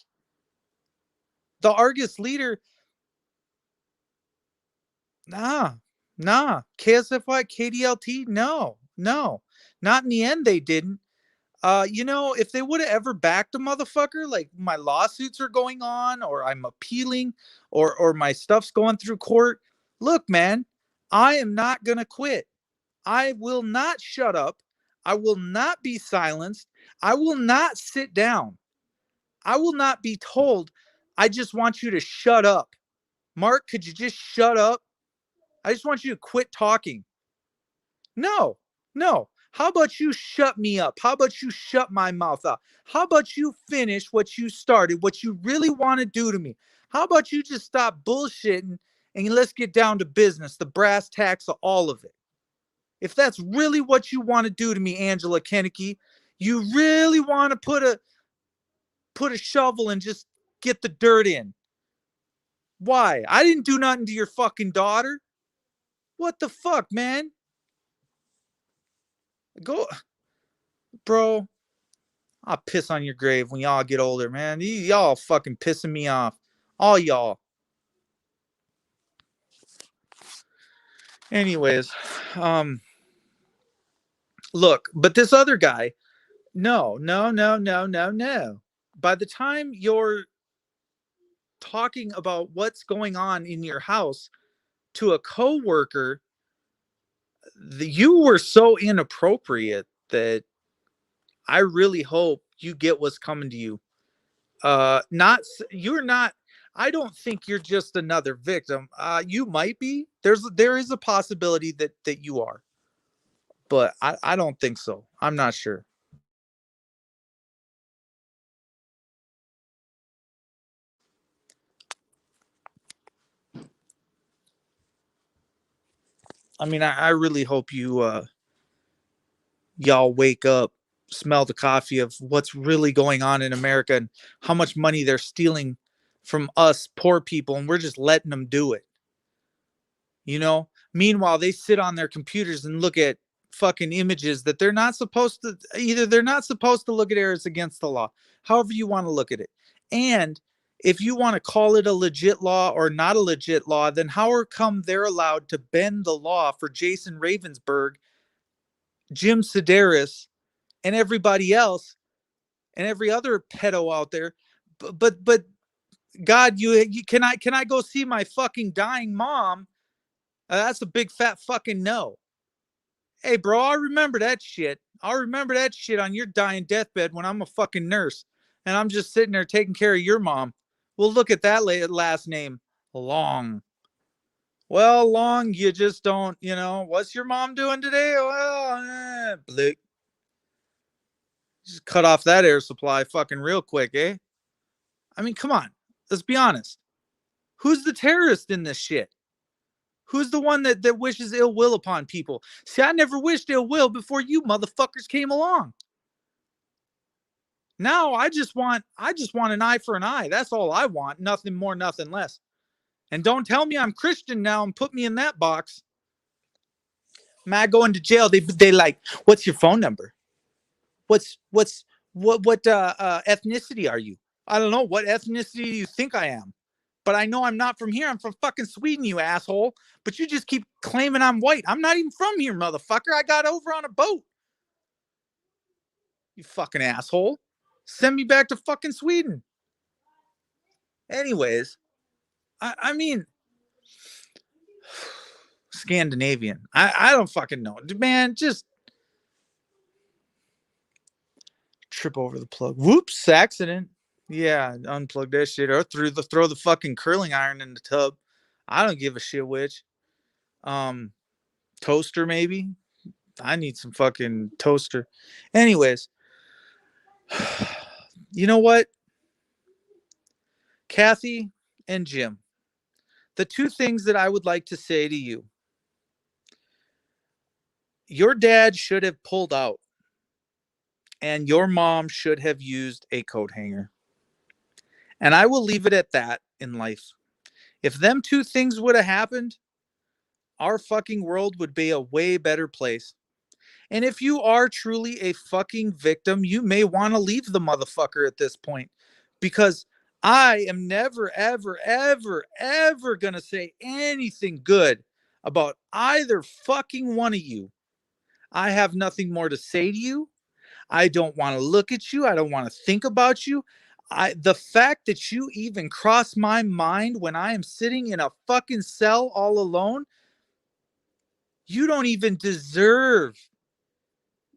The Argus leader, nah, nah. KSFY, KDLT, no, no. Not in the end, they didn't. If they would have ever backed a motherfucker, like my lawsuits are going on, or I'm appealing, or my stuff's going through court. Look, man, I am not gonna quit. I will not shut up. I will not be silenced. I will not sit down. I will not be told, I just want you to shut up. Mark, could you just shut up? I just want you to quit talking. No, no. How about you shut me up? How about you shut my mouth up? How about you finish what you started, what you really want to do to me? How about you just stop bullshitting and let's get down to business, the brass tacks of all of it? If that's really what you want to do to me, Angela Kennedy, you really want to put a shovel and just get the dirt in. Why? I didn't do nothing to your fucking daughter. What the fuck, man? Go, bro. I'll piss on your grave when y'all get older, man. Y'all fucking pissing me off. All y'all. Anyways, um, look, but this other guy, no, no, no, no, no, no. By the time you're talking about what's going on in your house to a coworker, you were so inappropriate that I really hope you get what's coming to you. Not you're not. I don't think you're just another victim. You might be. There is a possibility that you are, but I don't think so. I'm not sure. I mean, I really hope y'all wake up, smell the coffee of what's really going on in America and how much money they're stealing from us poor people, and we're just letting them do it. Meanwhile, they sit on their computers and look at fucking images that they're not supposed to. Either they're not supposed to look at, or it's against the law. However you want to look at it. And if you want to call it a legit law or not a legit law, then how come they're allowed to bend the law for Jason Ravensburg, Jim Sedaris, and everybody else, and every other pedo out there, but God, you can I go see my fucking dying mom? That's a big fat fucking no. Hey, bro, I'll remember that shit. I'll remember that shit on your dying deathbed when I'm a fucking nurse and I'm just sitting there taking care of your mom. Well, look at that last name, Long. Well, Long, you just don't, what's your mom doing today? Well, blick. Just cut off that air supply fucking real quick, eh? I mean, come on. Let's be honest. Who's the terrorist in this shit? Who's the one that wishes ill will upon people? See, I never wished ill will before you motherfuckers came along. Now I just want an eye for an eye. That's all I want. Nothing more, nothing less. And don't tell me I'm Christian now and put me in that box. Man, I go into jail. They like, what's your phone number? What ethnicity are you? I don't know. What ethnicity do you think I am? But I know I'm not from here. I'm from fucking Sweden, you asshole. But you just keep claiming I'm white. I'm not even from here, motherfucker. I got over on a boat. You fucking asshole. Send me back to fucking Sweden. Anyways, I mean, Scandinavian. I don't fucking know. Man, just trip over the plug. Whoops, accident. Yeah, unplug that shit or throw the fucking curling iron in the tub. I don't give a shit which. Toaster maybe. I need some fucking toaster. Anyways, you know what? Kathy and Jim, the two things that I would like to say to you. Your dad should have pulled out and your mom should have used a coat hanger. And I will leave it at that in life. If them two things would have happened, our fucking world would be a way better place. And if you are truly a fucking victim, you may want to leave the motherfucker at this point because I am never, ever, ever, ever going to say anything good about either fucking one of you. I have nothing more to say to you. I don't want to look at you. I don't want to think about you. The fact that you even cross my mind when I am sitting in a fucking cell all alone, you don't even deserve.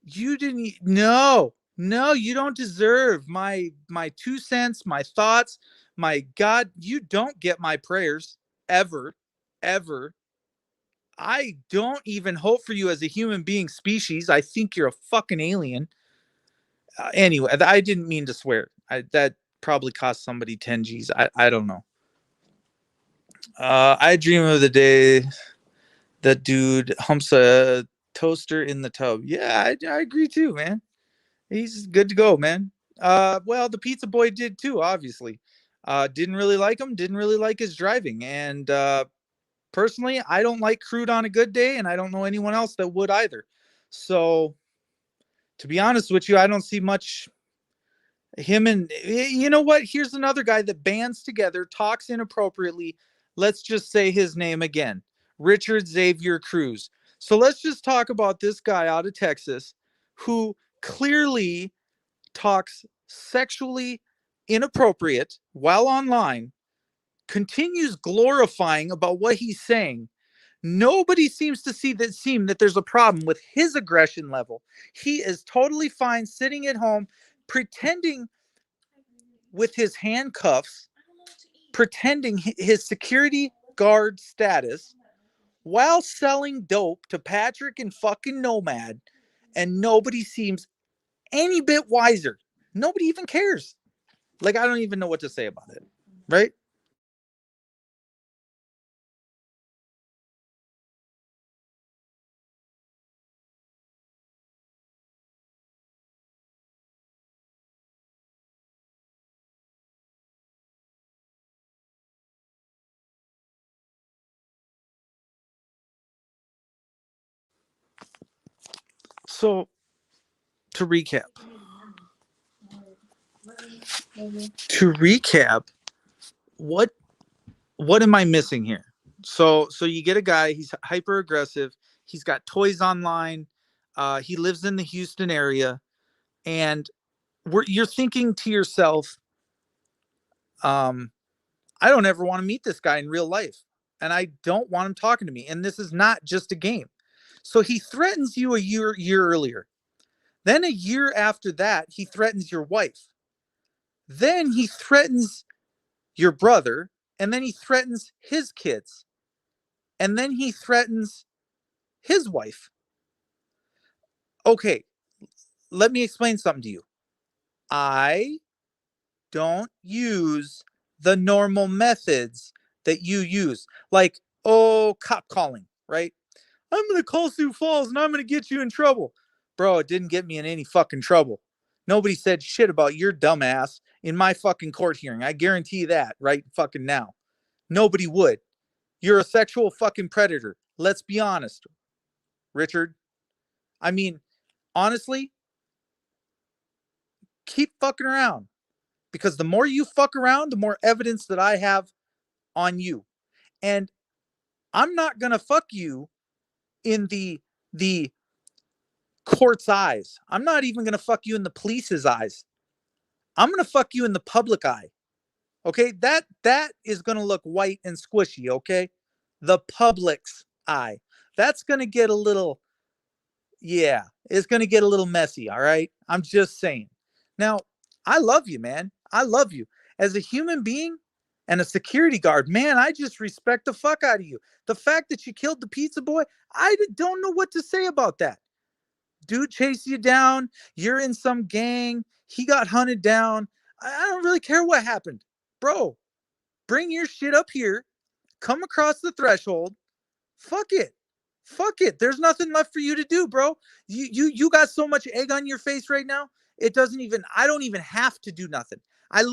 You didn't. No, you don't deserve my 2 cents, my thoughts, my God. You don't get my prayers ever, ever. I don't even hope for you as a human being species. I think you're a fucking alien. Anyway, I didn't mean to swear. That probably cost somebody 10 G's. I don't know. I dream of the day that dude humps a toaster in the tub. Yeah, I agree too, man. He's good to go, man. Well, the pizza boy did too, obviously. Didn't really like him, didn't really like his driving. And personally, I don't like crude on a good day, and I don't know anyone else that would either. So, to be honest with you, I don't see much him and you know what? Here's another guy that bands together, talks inappropriately. Let's just say his name again, Richard Xavier Cruz. So let's just talk about this guy out of Texas who clearly talks sexually inappropriate while online, continues glorifying about what he's saying. Nobody seems to seem that there's a problem with his aggression level. He is totally fine sitting at home pretending with his handcuffs, pretending his security guard status while selling dope to Patrick and fucking Nomad, and nobody seems any bit wiser. Nobody even cares. Like, I don't even know what to say about it, right? So, to recap, what am I missing here? So you get a guy, he's hyper aggressive, he's got toys online, he lives in the Houston area, and you're thinking to yourself, I don't ever want to meet this guy in real life. And I don't want him talking to me. And this is not just a game. So he threatens you a year earlier. Then a year after that, he threatens your wife. Then he threatens your brother. And then he threatens his kids. And then he threatens his wife. Okay, let me explain something to you. I don't use the normal methods that you use. Like, oh, cop calling, right? I'm going to call Sioux Falls and I'm going to get you in trouble. Bro, it didn't get me in any fucking trouble. Nobody said shit about your dumbass in my fucking court hearing. I guarantee you that right fucking now. Nobody would. You're a sexual fucking predator. Let's be honest, Richard. I mean, honestly, keep fucking around. Because the more you fuck around, the more evidence that I have on you. And I'm not going to fuck you in the court's eyes. I'm not even going to fuck you in the police's eyes. I'm going to fuck you in the public eye. Okay? That is going to look white and squishy, okay? The public's eye. That's going to get a little it's going to get a little messy, all right? I'm just saying. Now, I love you, man. I love you. As a human being and a security guard, man, I just respect the fuck out of you. The fact that you killed the pizza boy, I don't know what to say about that. Dude chased you down. You're in some gang. He got hunted down. I don't really care what happened. Bro, bring your shit up here. Come across the threshold. Fuck it. Fuck it. There's nothing left for you to do, bro. You got so much egg on your face right now. It doesn't even, I don't even have to do nothing. I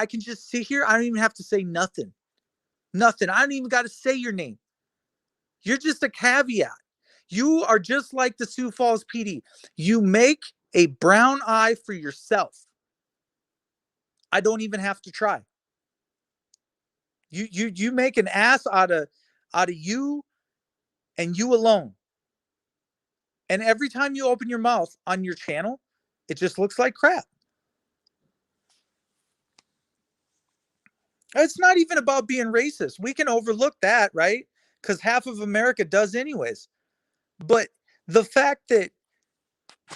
can just sit here. I don't even have to say nothing. Nothing. I don't even got to say your name. You're just a caveat. You are just like the Sioux Falls PD. You make a brown eye for yourself. I don't even have to try. You make an ass out of you and you alone. And every time you open your mouth on your channel, it just looks like crap. It's not even about being racist. We can overlook that, right? Because half of America does anyways. But the fact that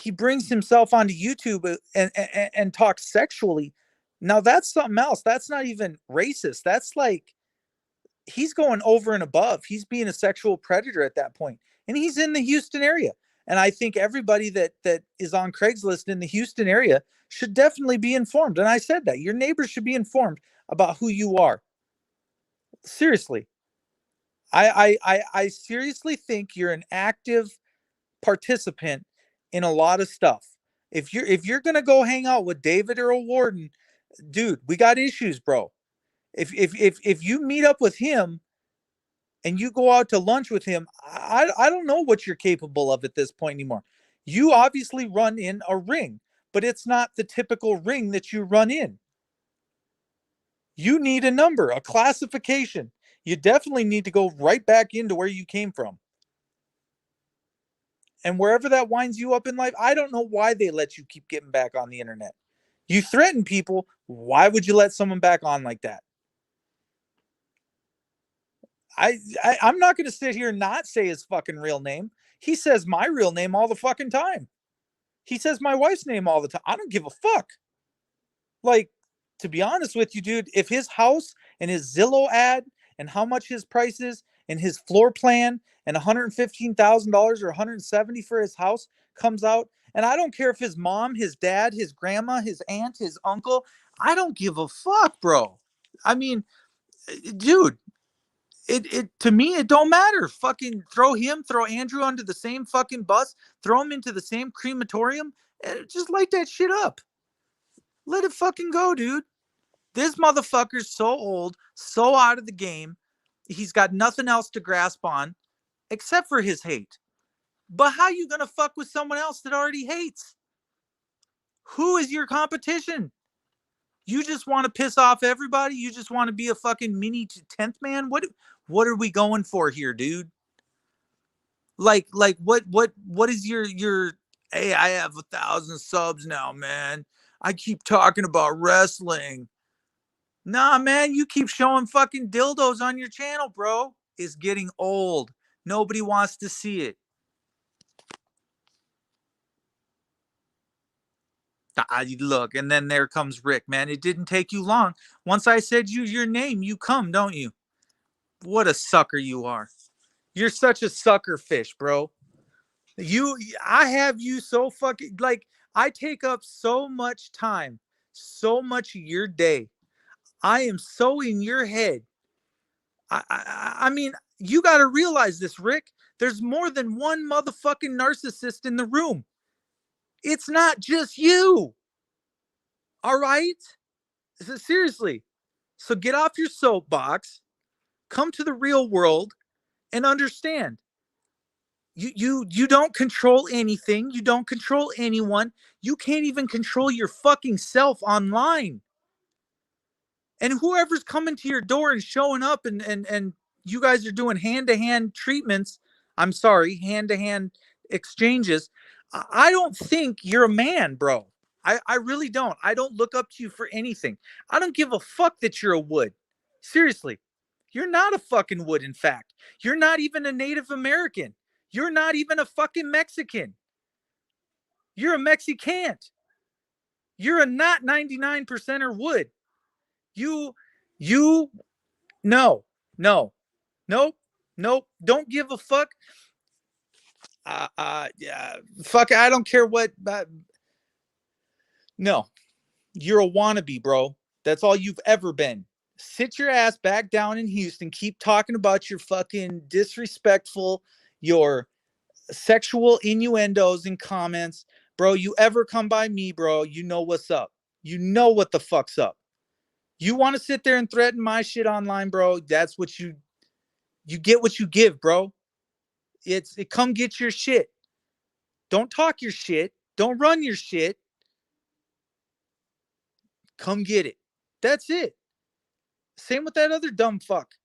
he brings himself onto YouTube and talks sexually, now that's something else. That's not even racist. That's like he's going over and above. He's being a sexual predator at that point. And he's in the Houston area. And I think everybody that is on Craigslist in the Houston area should definitely be informed. And I said that your neighbors should be informed about who you are. Seriously. I seriously think you're an active participant in a lot of stuff. If you're gonna go hang out with David or a warden, dude, we got issues, bro. If you meet up with him and you go out to lunch with him, I don't know what you're capable of at this point anymore. You obviously run in a ring, but it's not the typical ring that you run in. You need a number, a classification. You definitely need to go right back into where you came from. And wherever that winds you up in life, I don't know why they let you keep getting back on the internet. You threaten people. Why would you let someone back on like that? I'm not going to sit here and not say his fucking real name. He says my real name all the fucking time. He says my wife's name all the time. I don't give a fuck. Like, to be honest with you, dude, if his house and his Zillow ad and how much his price is and his floor plan and $115,000 or $170,000 for his house comes out, and I don't care if his mom, his dad, his grandma, his aunt, his uncle, I don't give a fuck, bro. I mean, dude, it to me it don't matter. Fucking throw Andrew onto the same fucking bus, throw him into the same crematorium, and just light that shit up. Let it fucking go, dude. This motherfucker's so old, so out of the game. He's got nothing else to grasp on except for his hate. But how you gonna fuck with someone else that already hates? Who is your competition? You just want to piss off everybody? You just want to be a fucking mini 10th man? What are we going for here, dude? Like what is your hey, I have 1,000 subs now, man. I keep talking about wrestling. Nah, man, you keep showing fucking dildos on your channel, bro. It's getting old. Nobody wants to see it. Look, and then there comes Rick, man. It didn't take you long. Once I said use your name, you come, don't you? What a sucker you are. You're such a sucker fish, bro. I have you so fucking like I take up so much time, so much of your day. I am so in your head. I mean, you got to realize this, Rick. There's more than one motherfucking narcissist in the room. It's not just you. All right? Seriously. So get off your soapbox, come to the real world and understand. You don't control anything. You don't control anyone. You can't even control your fucking self online. And whoever's coming to your door and showing up and you guys are doing hand-to-hand treatments, I'm sorry, hand-to-hand exchanges, I don't think you're a man, bro. I really don't. I don't look up to you for anything. I don't give a fuck that you're a wood. Seriously. You're not a fucking wood, in fact. You're not even a Native American. You're not even a fucking Mexican. You're a Mexicant. You're a not 99%er wood. You, you, no, no, nope, nope. Don't give a fuck. Yeah, fuck. I don't care what. No, you're a wannabe, bro. That's all you've ever been. Sit your ass back down in Houston. Keep talking about your fucking disrespectful, your sexual innuendos and comments. Bro, you ever come by me, bro, you know what's up. You know what the fuck's up. You want to sit there and threaten my shit online, bro? That's what you get what you give, bro. It come get your shit. Don't talk your shit. Don't run your shit. Come get it. That's it. Same with that other dumb fuck.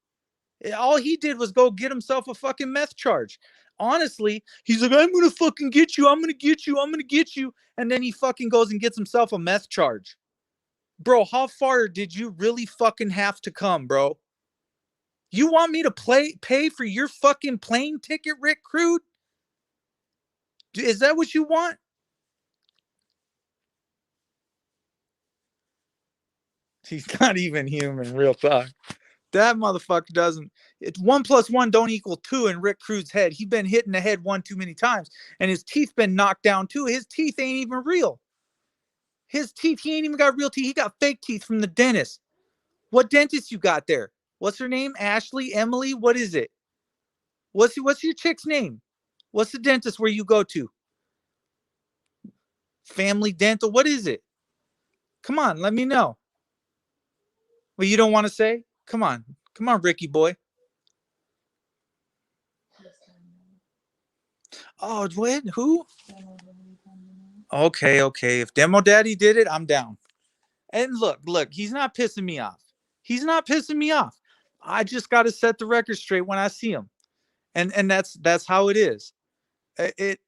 All he did was go get himself a fucking meth charge. Honestly, he's like, I'm gonna fucking get you. I'm gonna get you. I'm gonna get you. And then he fucking goes and gets himself a meth charge. Bro, how far did you really fucking have to come, bro? You want me to pay for your fucking plane ticket, Rick Crude? Is that what you want? He's not even human, real talk. That motherfucker doesn't. It's 1+1 don't equal 2 in Rick Crude's head. He been hit in the head one too many times, and his teeth been knocked down too. His teeth ain't even real. His teeth, he ain't even got real teeth. He got fake teeth from the dentist. What dentist you got there? What's her name? Ashley, Emily? What is it? What's your chick's name? What's the dentist where you go to? Family Dental? What is it? Come on, let me know. Well, you don't want to say? Come on, Ricky boy. Oh, what? Who? Okay. If Demo Daddy did it, I'm down. And look, he's not pissing me off. He's not pissing me off. I just got to set the record straight when I see him, and that's how it is. It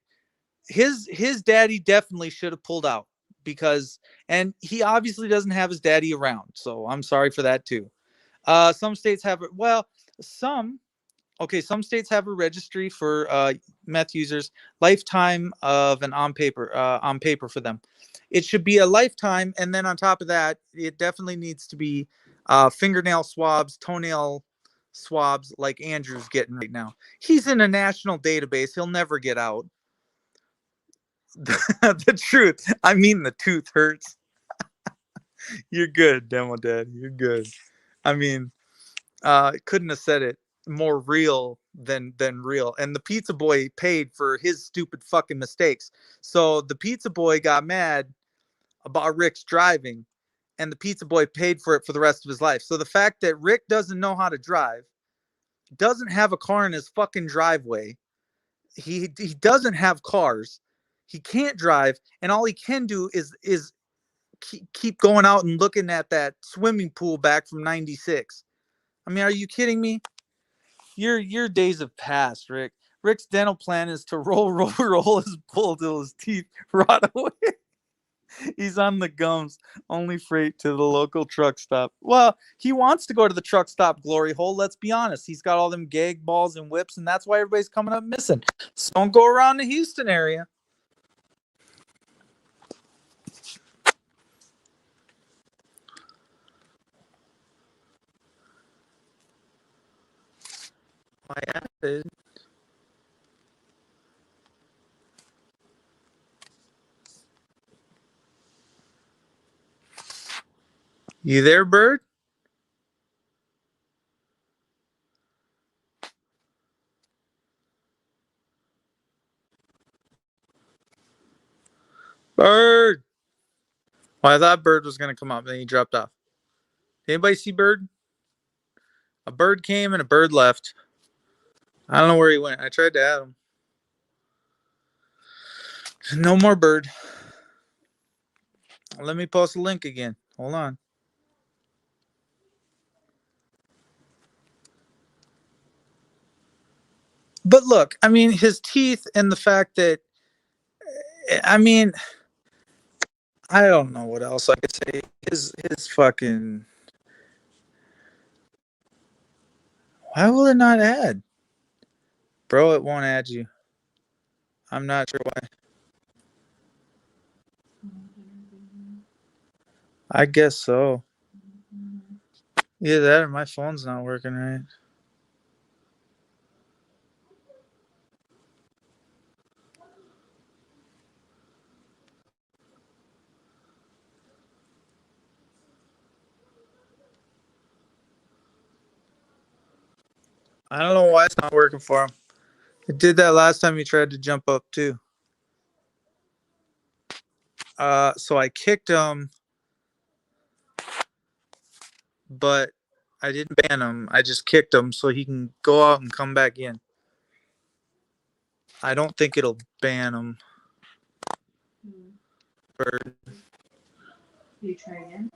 his daddy definitely should have pulled out because, and he obviously doesn't have his daddy around. So I'm sorry for that too. Some states have it. Well, some some states have a registry for meth users, lifetime of an on paper for them. It should be a lifetime, and then on top of that, it definitely needs to be fingernail swabs, toenail swabs, like Andrew's getting right now. He's in a national database. He'll never get out. The truth. I mean, the tooth hurts. You're good, Demo Dad. You're good. I mean, couldn't have said it more real than real. And the pizza boy paid for his stupid fucking mistakes. So the pizza boy got mad about Rick's driving, and the pizza boy paid for it for the rest of his life. So the fact that Rick doesn't know how to drive, doesn't have a car in his fucking driveway, he doesn't have cars, he can't drive, and all he can do is keep going out and looking at that swimming pool back from '96. I mean, are you kidding me? Your days have passed, Rick. Rick's dental plan is to roll his bull till his teeth rot away. He's on the gums. Only freight to the local truck stop. Well, he wants to go to the truck stop glory hole. Let's be honest. He's got all them gag balls and whips, and that's why everybody's coming up missing. So don't go around the Houston area. I added. You there, bird? Bird. Well, I thought Bird was gonna come up, then he dropped off. Anybody see Bird? A bird came and a bird left. I don't know where he went. I tried to add him. No more Bird. Let me post a link again. Hold on. But look, I mean, his teeth and the fact that, I mean, I don't know what else I could say. His fucking. Why will it not add? Bro, it won't add you. I'm not sure why. I guess so. Either that or my phone's not working right. I don't know why it's not working for him. It did that last time he tried to jump up too. So I kicked him, but I didn't ban him. I just kicked him so he can go out and come back in. I don't think it'll ban him. Bird. Did you try again?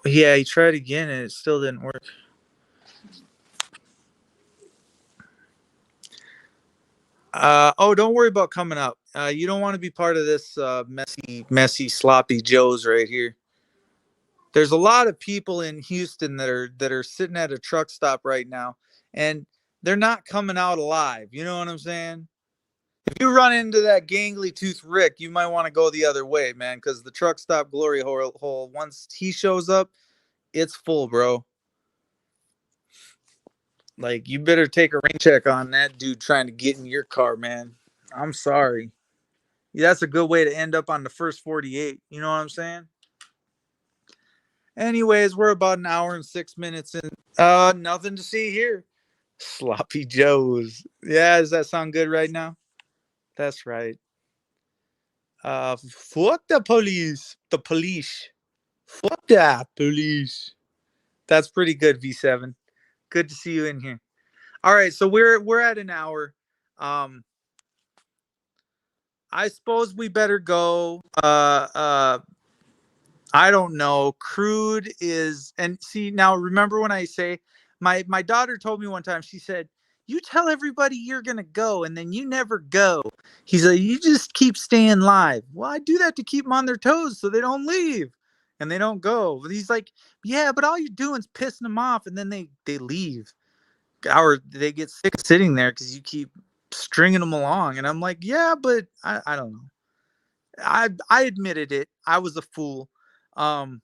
Yeah, he tried again and it still didn't work. Oh, don't worry about coming up. You don't want to be part of this messy, sloppy Joes right here. There's a lot of people in Houston that are sitting at a truck stop right now, and they're not coming out alive. You know what I'm saying? If you run into that gangly tooth Rick, you might want to go the other way, man, because the truck stop glory hole, once he shows up, it's full, bro. Like, you better take a rain check on that dude trying to get in your car, man. I'm sorry. That's a good way to end up on the first 48. You know what I'm saying? Anyways, we're about an hour and 6 minutes in. Nothing to see here. Sloppy Joes. Yeah, does that sound good right now? That's right. Fuck the police. The police. Fuck that police. That's pretty good, V7. Good to see you in here. All right, so we're at an hour. I suppose we better go. I don't know. Crude is, and see, now remember when I say my daughter told me one time, she said, "You tell everybody you're gonna go and then you never go." He's like, "You just keep staying live." Well, I do that to keep them on their toes so they don't leave and they don't go. But he's like, "Yeah, but all you're doing is pissing them off and then they leave or they get sick of sitting there because you keep stringing them along." And I'm like, "Yeah, but I don't know. I admitted it. I was a fool. Um,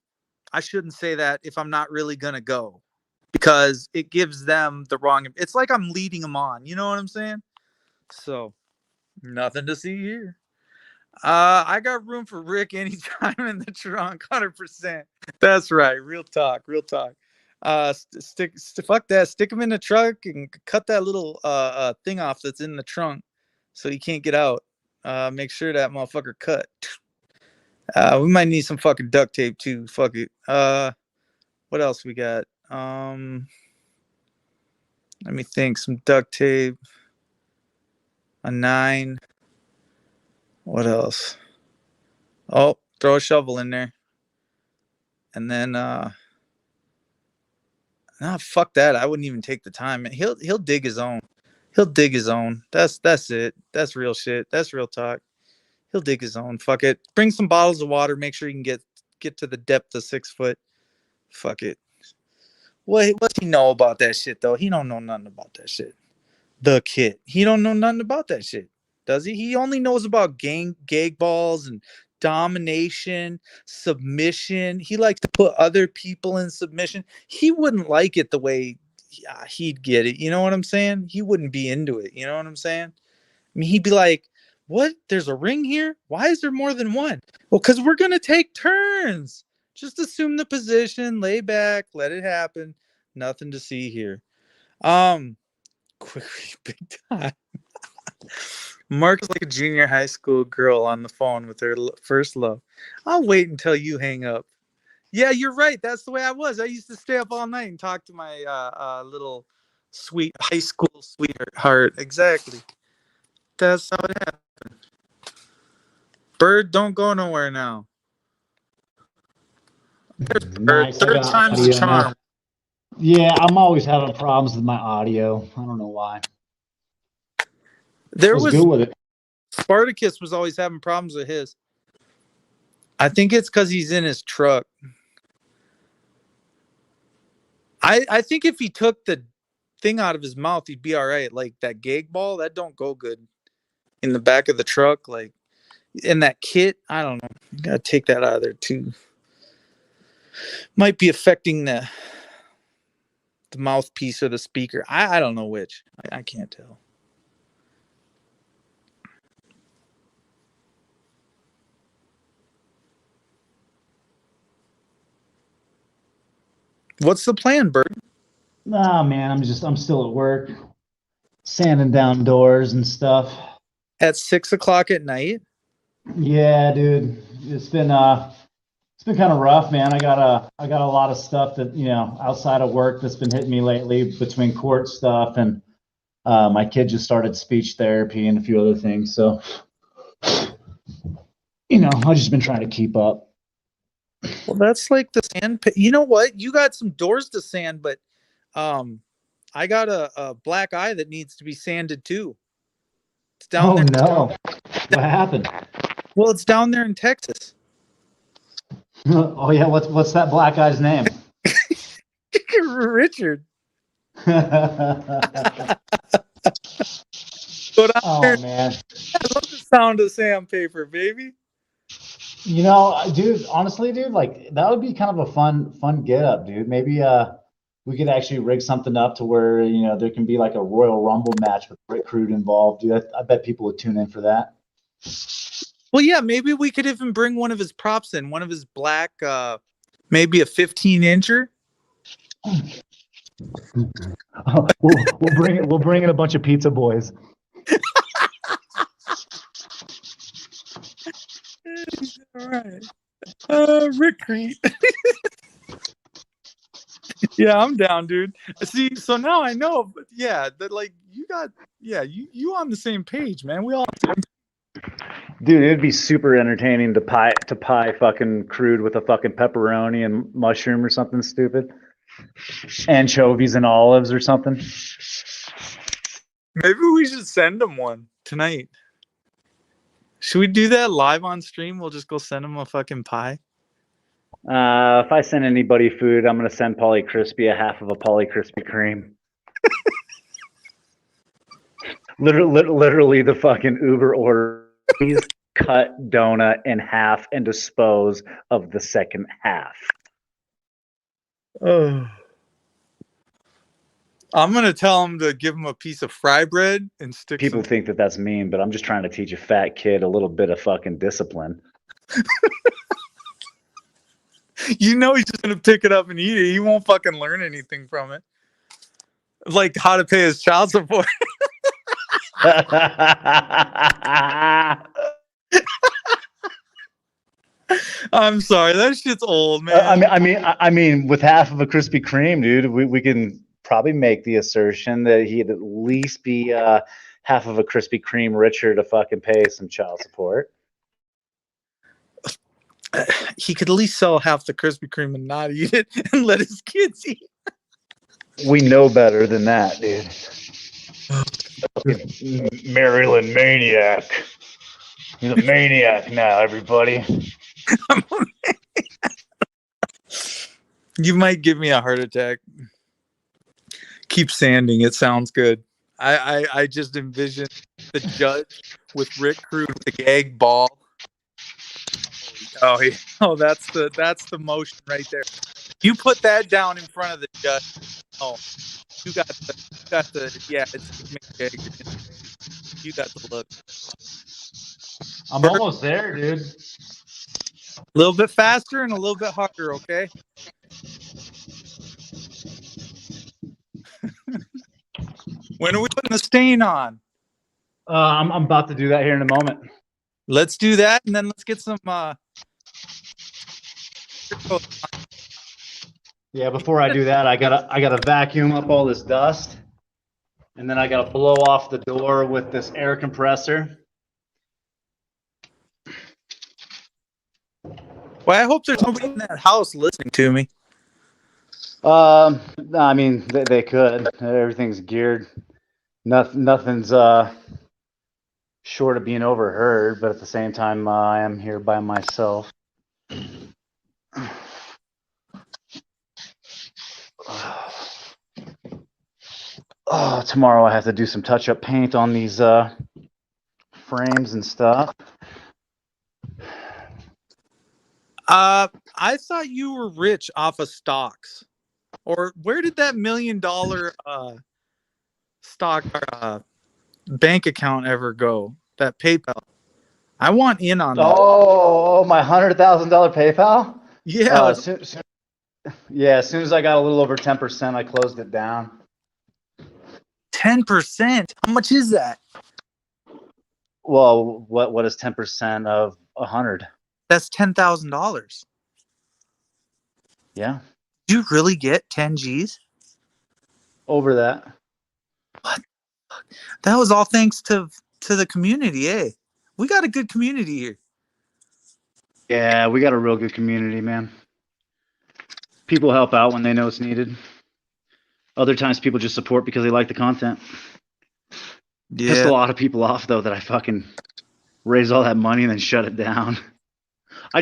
I shouldn't say that if I'm not really gonna go because it gives them the wrong. It's like I'm leading them on. You know what I'm saying? So nothing to see here. I got room for Rick anytime in the trunk, 100%. That's right. Real talk. Real talk. Fuck that. Stick him in the truck and cut that little thing off that's in the trunk so he can't get out. Make sure that motherfucker cut. We might need some fucking duct tape too. Fuck it. What else we got? Let me think. Some duct tape. A 9. What else? Oh, throw a shovel in there. And then no, fuck that. I wouldn't even take the time. He'll dig his own. He'll dig his own. That's it. That's real shit. That's real talk. He'll dig his own. Fuck it. Bring some bottles of water. Make sure you can get to the depth of 6 foot. Fuck it. What's he know about that shit though? He don't know nothing about that shit. The kid. He don't know nothing about that shit. Does he? He only knows about gag balls and domination, submission. He likes to put other people in submission. He wouldn't like it the way he'd get it. You know what I'm saying? He wouldn't be into it. You know what I'm saying? I mean, he'd be like, what? There's a ring here? Why is there more than one? Well, because we're going to take turns. Just assume the position, lay back, let it happen. Nothing to see here. Quickly, big time. Mark is like a junior high school girl on the phone with her first love. I'll wait until you hang up. Yeah, you're right. That's the way I was. I used to stay up all night and talk to my little sweet high school sweetheart. Exactly. That's how it happened. Bird, don't go nowhere now. There's Bird. Nice. Third time's the charm. Yeah, I'm always having problems with my audio. I don't know why. There was good with it. Spartacus was always having problems with his. I think it's because he's in his truck. I think if he took the thing out of his mouth, he'd be all right. Like that gag ball, that don't go good in the back of the truck. Like in that kit, I don't know. You gotta take that out of there too. Might be affecting the mouthpiece or the speaker. I don't know which. I can't tell. What's the plan, Bert? Nah, man, I'm still at work, sanding down doors and stuff. At 6 o'clock at night? Yeah, dude, it's been kind of rough, man. I got a lot of stuff that, outside of work that's been hitting me lately between court stuff and my kid just started speech therapy and a few other things. So, I've just been trying to keep up. Well, that's like the sand. You know what? You got some doors to sand, but I got a black eye that needs to be sanded too. It's down there. No. What happened? Well, it's down there in Texas. Oh yeah, what's that black guy's name? Richard. Oh man, I love the sound of sandpaper, baby. Dude, honestly, dude, like that would be kind of a fun get up, dude. Maybe we could actually rig something up to where there can be like a Royal Rumble match with Rick Rude involved, dude. I bet people would tune in for that. Well, yeah, maybe we could even bring one of his props in, one of his black, maybe a 15-incher. We'll bring in a bunch of pizza boys. All right. Rick Reed. Yeah, I'm down, dude. See, so now I know, but yeah, that like you on the same page, man. We all. Dude, it'd be super entertaining to pie fucking crude with a fucking pepperoni and mushroom or something stupid. Anchovies and olives or something. Maybe we should send him one tonight. Should we do that live on stream? We'll just go send him a fucking pie. If I send anybody food, I'm gonna send Polly Crispy a half of a Polly Krispy Kreme. Literally the fucking Uber order. Please cut donut in half and dispose of the second half. Oh. I'm going to tell him to give him a piece of fry bread and stick. People think that that's mean, but I'm just trying to teach a fat kid a little bit of fucking discipline. He's just going to pick it up and eat it. He won't fucking learn anything from it. Like how to pay his child support. I'm sorry, that shit's old, man. I mean, with half of a Krispy Kreme, dude, we can probably make the assertion that he'd at least be half of a Krispy Kreme richer to fucking pay some child support. He could at least sell half the Krispy Kreme and not eat it and let his kids eat. We know better than that, dude. Maryland maniac. He's a maniac now, everybody. You might give me a heart attack. Keep sanding. It sounds good. I just envision the judge with Rick Crude with the gag ball. Oh, yeah. Oh, that's the motion right there. You put that down in front of the judge. Oh, you got the yeah. It's Mick Jagger. You got the look. I'm almost there, dude. A little bit faster and a little bit harder, okay? When are we putting the stain on? I'm about to do that here in a moment. Let's do that, and then let's get some. Yeah, before I do that, I gotta vacuum up all this dust, and then I gotta blow off the door with this air compressor. Well, I hope there's nobody in that house listening to me. I mean, they could. Everything's geared. Nothing's short of being overheard, but at the same time, I am here by myself. Oh, tomorrow I have to do some touch-up paint on these frames and stuff. I thought you were rich off of stocks, or where did that $1 million stock bank account ever go? That PayPal. I want in on that. Oh, my $100,000 PayPal? Yeah. As soon as I got a little over 10%, I closed it down. 10%? How much is that? Well, what is 10% of 100? That's $10,000. Yeah. Do you really get 10 G's? Over that. What? That was all thanks to the community, eh? We got a good community here. Yeah, we got a real good community, man. People help out when they know it's needed. Other times people just support because they like the content. Yeah. Pissed a lot of people off, though, that I fucking raised all that money and then shut it down. I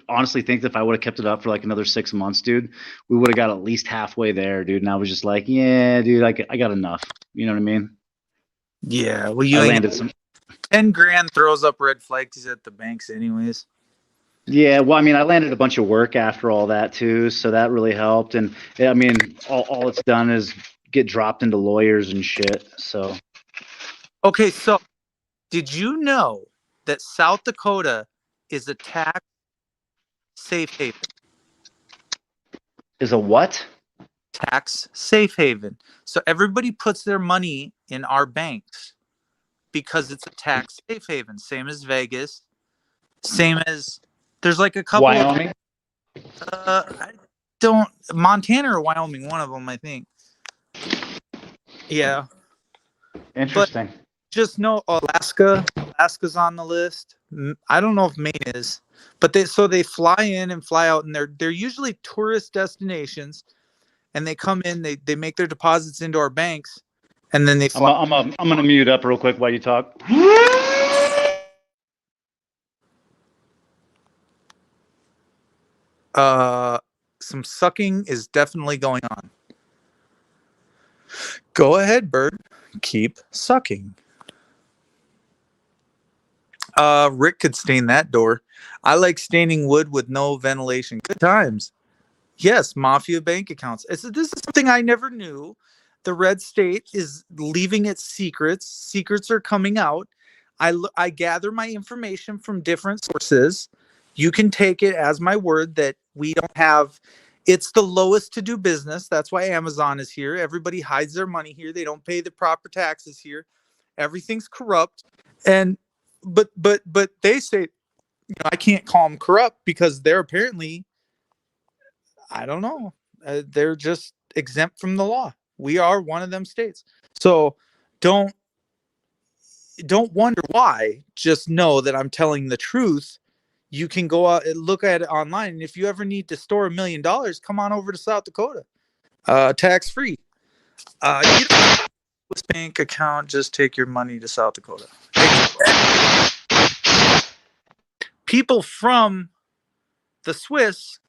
honestly think that if I would have kept it up for like another 6 months, dude, we would have got at least halfway there, dude. And I was just like, yeah, dude, I got enough. You know what I mean? Yeah. Well, you I landed some 10 grand throws up red flags at the banks anyways. Yeah, well, I mean, I landed a bunch of work after all that too, so that really helped. And I mean, all it's done is get dropped into lawyers and shit. So, okay, so did you know that South Dakota is a tax safe haven? is a what? Tax safe haven. So everybody puts their money in our banks because it's a tax safe haven. Same as Vegas. Same as there's like a couple. Wyoming. I don't Montana or Wyoming, one of them, I think. Yeah. Interesting. But just know Alaska's on the list. I don't know if Maine is, but they fly in and fly out, and they're usually tourist destinations, and they come in, they make their deposits into our banks, and then they fly. I'm gonna mute up real quick while you talk. Some sucking is definitely going on. Go ahead, bird. Keep sucking. Rick could stain that door. I like staining wood with no ventilation. Good times. Yes, mafia bank accounts. This is something I never knew. The red state is leaving its secrets. Secrets are coming out. I gather my information from different sources. You can take it as my word that we don't have. It's the lowest to do business. That's why Amazon is here. Everybody hides their money here. They don't pay the proper taxes here. Everything's corrupt. And but they say, I can't call them corrupt because they're apparently, I don't know, they're just exempt from the law. We are one of them states. So don't wonder why. Just know that I'm telling the truth. You can go out and look at it online. And if you ever need to store $1 million, come on over to South Dakota. Tax free. Swiss bank account, just take your money to South Dakota. People from the Swiss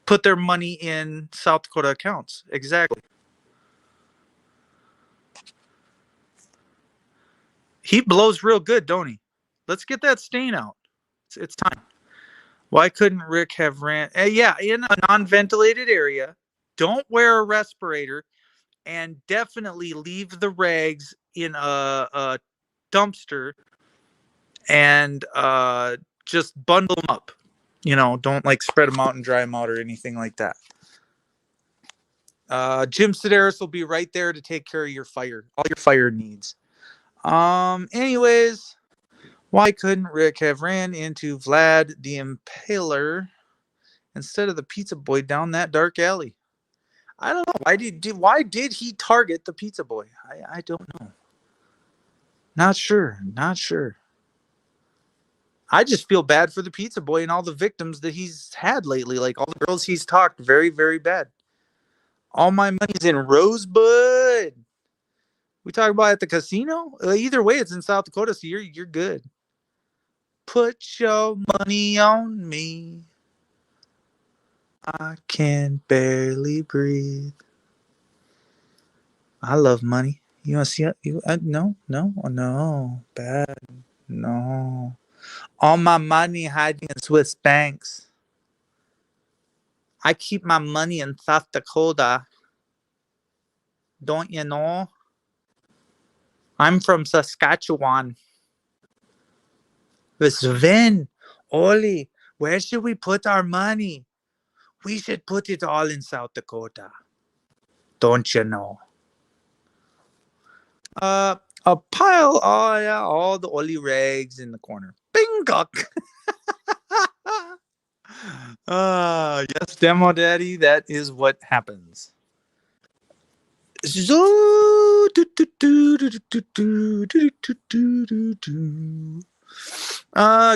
put their money in South Dakota accounts. Exactly. He blows real good, don't he? Let's get that stain out. It's time. Why couldn't Rick have ran? Yeah, in a non-ventilated area. Don't wear a respirator, and definitely leave the rags in a dumpster, and just bundle them up. Don't like spread them out and dry them out or anything like that. Jim Sedaris will be right there to take care of all your fire needs. Anyways, why couldn't Rick have ran into Vlad the Impaler instead of the pizza boy down that dark alley? I don't know. Why did he target the pizza boy? I don't know. Not sure. I just feel bad for the pizza boy and all the victims that he's had lately. Like all the girls he's talked very, very bad. All my money's in Rosebud. We talk about at the casino. Either way, it's in South Dakota, so you're good. Put your money on me. I can barely breathe. I love money. You want to see it? No, bad. No. All my money hiding in Swiss banks. I keep my money in South Dakota. Don't you know? I'm from Saskatchewan. Sven, Oli, where should we put our money? We should put it all in South Dakota. Don't you know? A pile, oh yeah, all the Oli rags in the corner. Bing-gok. Yes, Demo Daddy, that is what happens.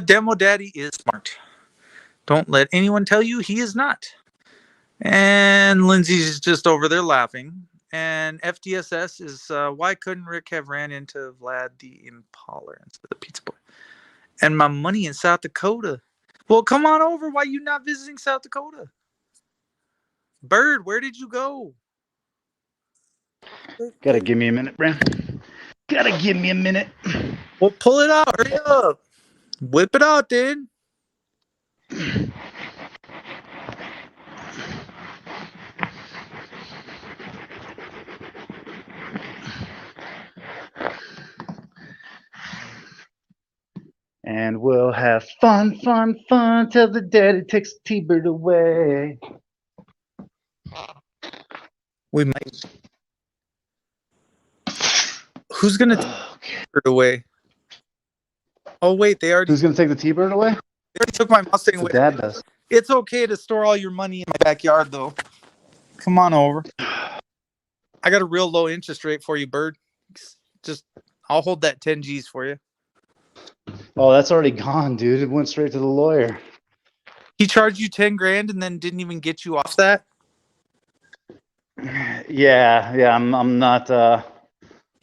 Demo Daddy is smart. Don't let anyone tell you he is not. And Lindsay's just over there laughing. And FDSS is why couldn't Rick have ran into Vlad the Impaler instead of the pizza boy? And my money in South Dakota. Well, come on over. Why are you not visiting South Dakota? Bird, where did you go? Gotta give me a minute, Brand. Gotta give me a minute. Well, pull it out. Hurry up. Whip it out, dude. And we'll have fun till the daddy takes the T-bird away. We might. Who's gonna take it away? Oh wait, they already. Who's gonna take the T-bird away? They already took my Mustang The away. dad does. It's okay to store all your money in my backyard, though. Come on over. I got a real low interest rate for you, Bird. I'll hold that 10 G's for you. Oh, that's already gone, dude. It went straight to the lawyer. He charged you 10 grand and then didn't even get you off that? Yeah. I'm not You're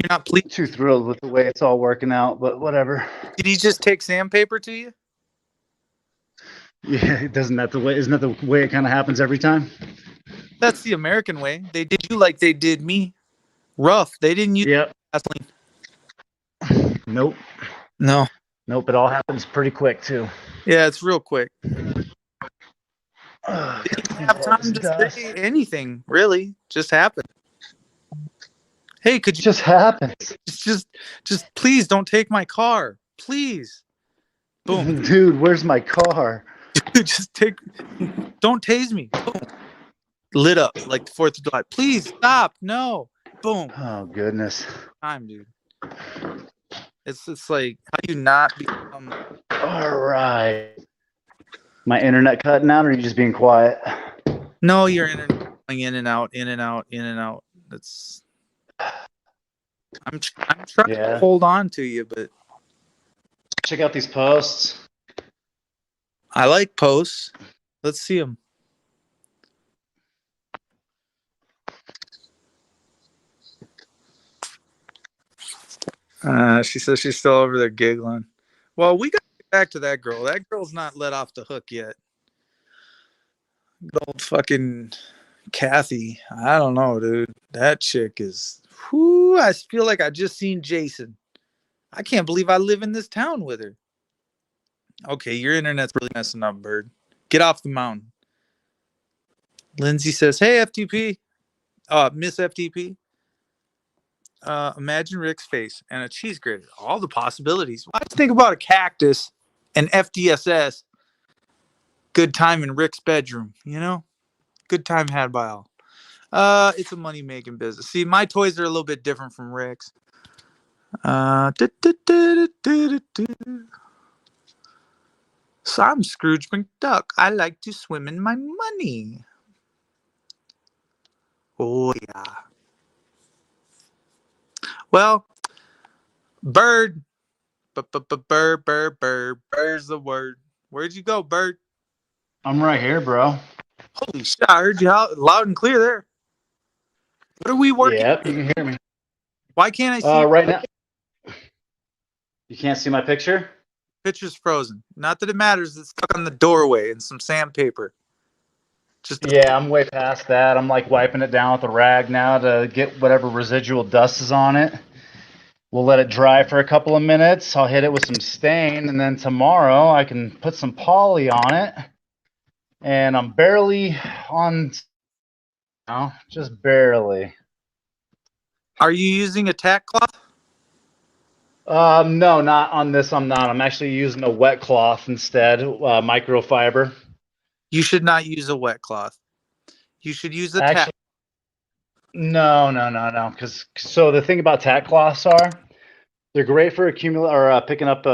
not pleased? too thrilled with the way it's all working out, but whatever. Did he just take sandpaper to you? Yeah, isn't that the way it kind of happens every time? That's the American way. They did you like they did me. Rough. They didn't use gasoline. Nope. No. Nope, it all happens pretty quick too. Yeah, it's real quick. Didn't Have time to say anything, really. Just happened. Hey, could you just happens? Just please don't take my car. Please. Boom. Dude, where's my car? Dude, don't tase me. Boom. Lit up like the 4th of July. Please stop. No. Boom. Oh goodness. Time, dude. It's like, how do you not become... All right. My internet cutting out, or are you just being quiet? No, your internet going in and out. That's... I'm trying to hold on to you, but... Check out these posts. I like posts. Let's see them. She says she's still over there giggling. Well, we got to get back to that girl. That girl's not let off the hook yet. Good old fucking Kathy. I don't know, dude. That chick is. Whoo, I feel like I just seen Jason. I can't believe I live in this town with her. Okay, your internet's really messing up, bird. Get off the mountain. Lindsay says, "Hey, FTP, Miss FTP. Imagine Rick's face and a cheese grater. All the possibilities. I just think about a cactus and FDSS. Good time in Rick's bedroom. You know, good time had by all. It's a money making business. See, my toys are a little bit different from Rick's. So I'm Scrooge McDuck. I like to swim in my money. Oh yeah. Well, bird. Bird's the word. Where'd you go, bird? I'm right here, bro. Holy shit, I heard you loud and clear there. What are we working? Yep, you can hear me. Why can't I see? Right now. You can't see my picture? Picture's frozen. Not that it matters. It's stuck on the doorway and some sandpaper. Yeah, I'm way past that. I'm like wiping it down with a rag now to get whatever residual dust is on it. We'll let it dry for a couple of minutes. I'll hit it with some stain, and then tomorrow I can put some poly on it. And I'm barely on, just barely. Are you using a tack cloth? No, not on this. I'm not. I'm actually using a wet cloth instead, microfiber. You should not use a wet cloth. You should use a tack. No. Because so the thing about tack cloths are, they're great for picking up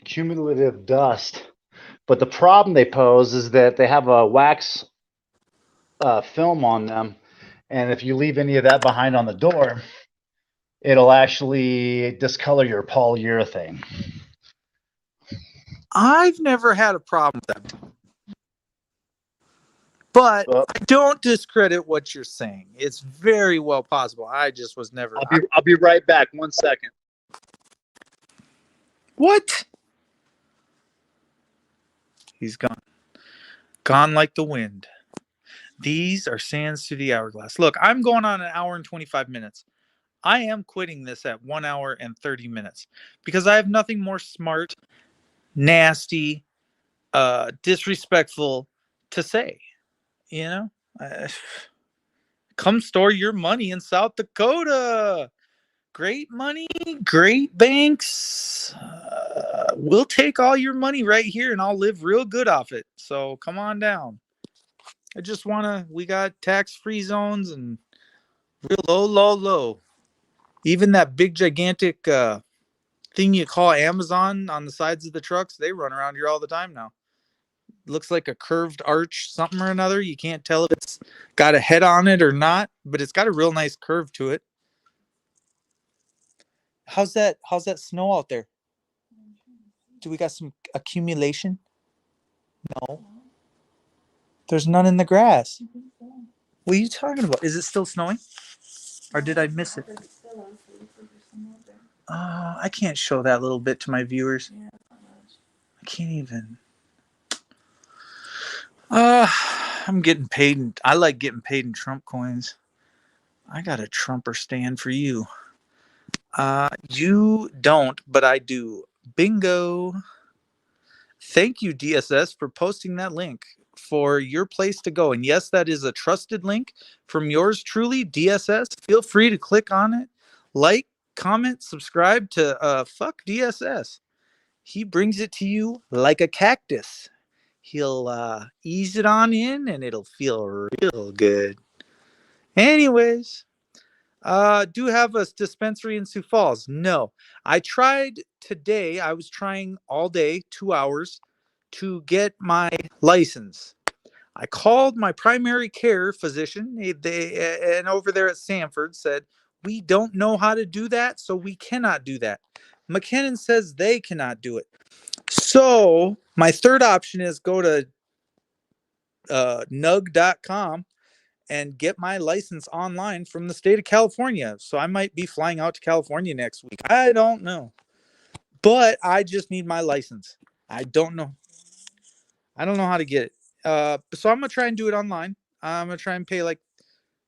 cumulative dust. But the problem they pose is that they have a wax film on them, and if you leave any of that behind on the door, it'll actually discolor your polyurethane. I've never had a problem with that. But I don't discredit what you're saying. It's very well possible. I just was never. I'll be right back. 1 second. What? He's gone. Gone like the wind. These are sands through the hourglass. Look, I'm going on 1 hour and 25 minutes. I am quitting this at 1 hour and 30 minutes because I have nothing more smart, nasty, disrespectful to say. You know, come store your money in South Dakota. Great money, great banks. We'll take all your money right here and I'll live real good off it. So come on down. I just we got tax-free zones and real low. Even that big gigantic thing you call Amazon on the sides of the trucks, they run around here all the time now. Looks like a curved arch, something or another. You can't tell if it's got a head on it or not, but it's got a real nice curve to it. How's that snow out there? Do we got some accumulation? No. There's none in the grass. What are you talking about? Is it still snowing? Or did I miss it? I can't show that little bit to my viewers. I can't even. I'm getting paid. I like getting paid in Trump coins. I got a Trumper stand for you. You don't, but I do. Bingo. Thank you, DSS, for posting that link for your place to go. And yes, that is a trusted link from yours truly, DSS. Feel free to click on it. Like, comment, subscribe to fuck DSS. He brings it to you like a cactus. He'll ease it on in and it'll feel real good. Anyways, do have a dispensary in Sioux Falls? No. I tried today. I was trying all day, 2 hours, to get my license. I called my primary care physician. And over there at Sanford said, we don't know how to do that, so we cannot do that. McKinnon says they cannot do it. So my third option is go to nug.com and get my license online from the state of California. So I might be flying out to California next week. I don't know. But I just need my license. I don't know. I don't know how to get it. So I'm gonna try and do it online. I'm gonna try and pay like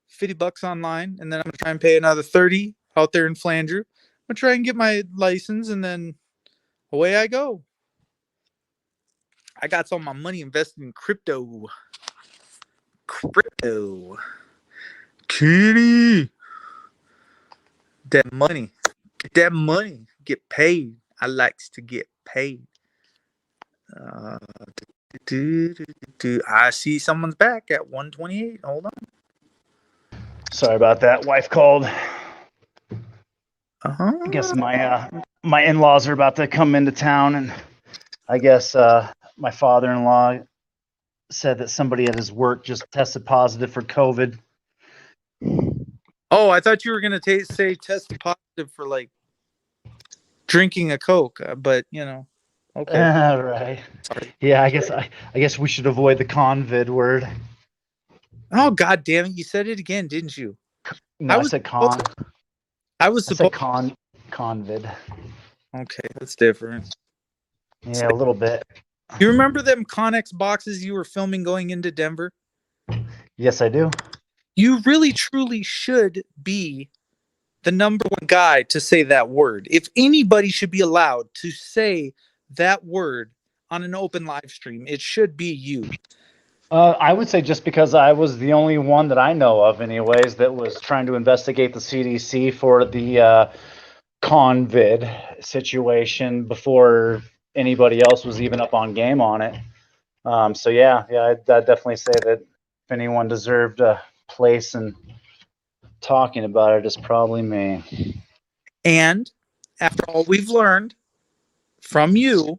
$50 online, and then I'm gonna try and pay another 30 out there in Flanger. I'm gonna try and get my license, and then away I go. I got some of my money invested in crypto. Kitty. That money. Get that money. Get paid. I likes to get paid. I see someone's back at 128. Hold on. Sorry about that. Wife called. Uh-huh. I guess my in-laws are about to come into town, and I guess my father-in-law said that somebody at his work just tested positive for COVID. Oh, I thought you were gonna say tested positive for like drinking a Coke, but you know, okay. Right. Sorry. Yeah, I guess we should avoid the convid word. Oh God damn it! You said it again, didn't you? No, I said con. I was I said supposed. convid. Okay, that's different. Yeah, a little bit. You remember them Connex boxes you were filming going into Denver? Yes, I do. You really truly should be the number one guy to say that word. If anybody should be allowed to say that word on an open live stream, it should be you. I would say just because I was the only one that I know of, anyways, that was trying to investigate the CDC for the convid situation before anybody else was even up on game on it. So yeah, I'd definitely say that if anyone deserved a place and talking about it, it's probably me. And after all we've learned from you,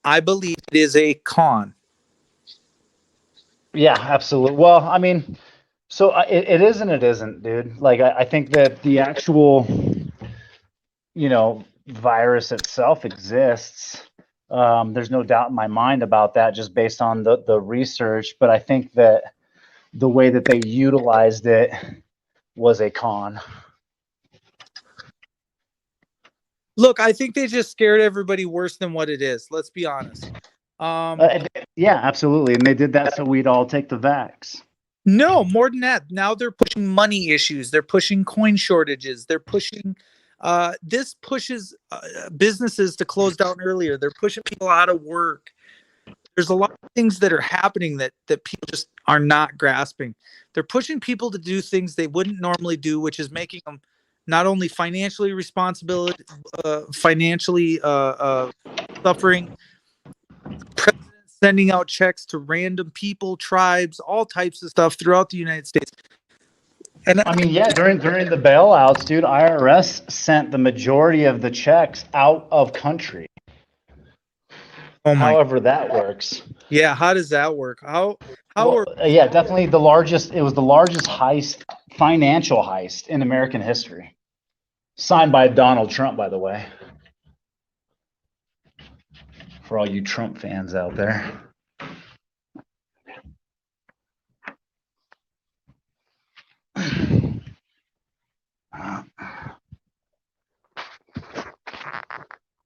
I believe it is a con. Yeah, absolutely. Well, I mean, so it is and it isn't, dude. Like, I think that the actual, virus itself exists. There's no doubt in my mind about that, just based on the research. But I think that the way that they utilized it was a con. Look, I think they just scared everybody worse than what it is. Let's be honest. Yeah, absolutely. And they did that so we'd all take the vax. No, more than that. Now they're pushing money issues. They're pushing coin shortages. They're pushing. This pushes businesses to close down earlier. They're pushing people out of work. There's a lot of things that are happening that people just are not grasping. They're pushing people to do things they wouldn't normally do, which is making them not only financially suffering. President sending out checks to random people, tribes, all types of stuff throughout the United States. And I mean, yeah, during the bailouts, dude, IRS sent the majority of the checks out of country. However that works. Yeah, how does that work? Yeah, definitely it was the largest financial heist in American history. Signed by Donald Trump, by the way. For all you Trump fans out there. I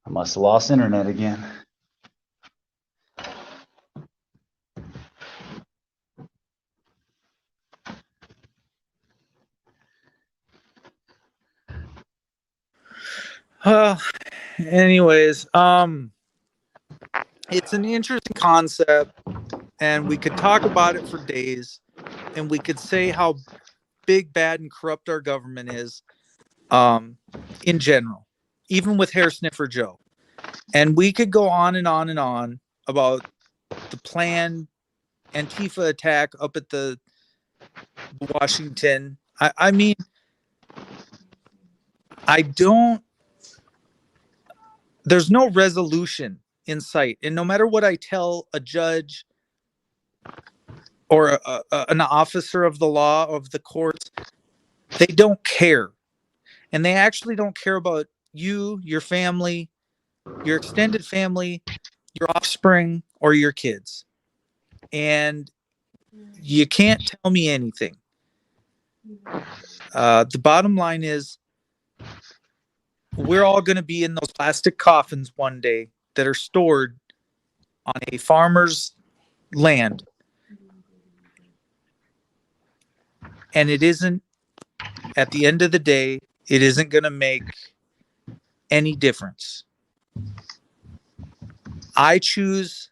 must have lost internet again. Anyways, it's an interesting concept, and we could talk about it for days, and we could say how big, bad, and corrupt our government is, in general, even with Hair Sniffer Joe. And we could go on and on and on about the planned Antifa attack up at the Washington. I mean, there's no resolution in sight. And no matter what I tell a judge or an officer of the law of the courts, they don't care. And they actually don't care about you, your family, your extended family, your offspring, or your kids. And You can't tell me anything. The bottom line is we're all going to be in those plastic coffins one day that are stored on a farmer's land. And it isn't, at the end of the day, it isn't going to make any difference. I choose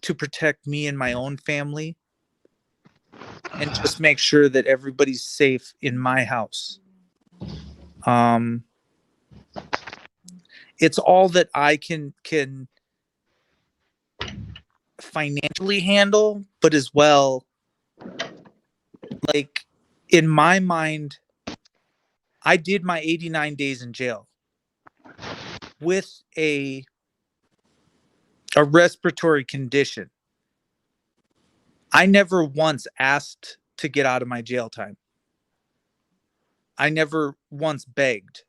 to protect me and my own family and just make sure that everybody's safe in my house. It's all that I can financially handle, but as well, like, in my mind, I did my 89 days in jail with a respiratory condition. I never once asked to get out of my jail time. I never once begged.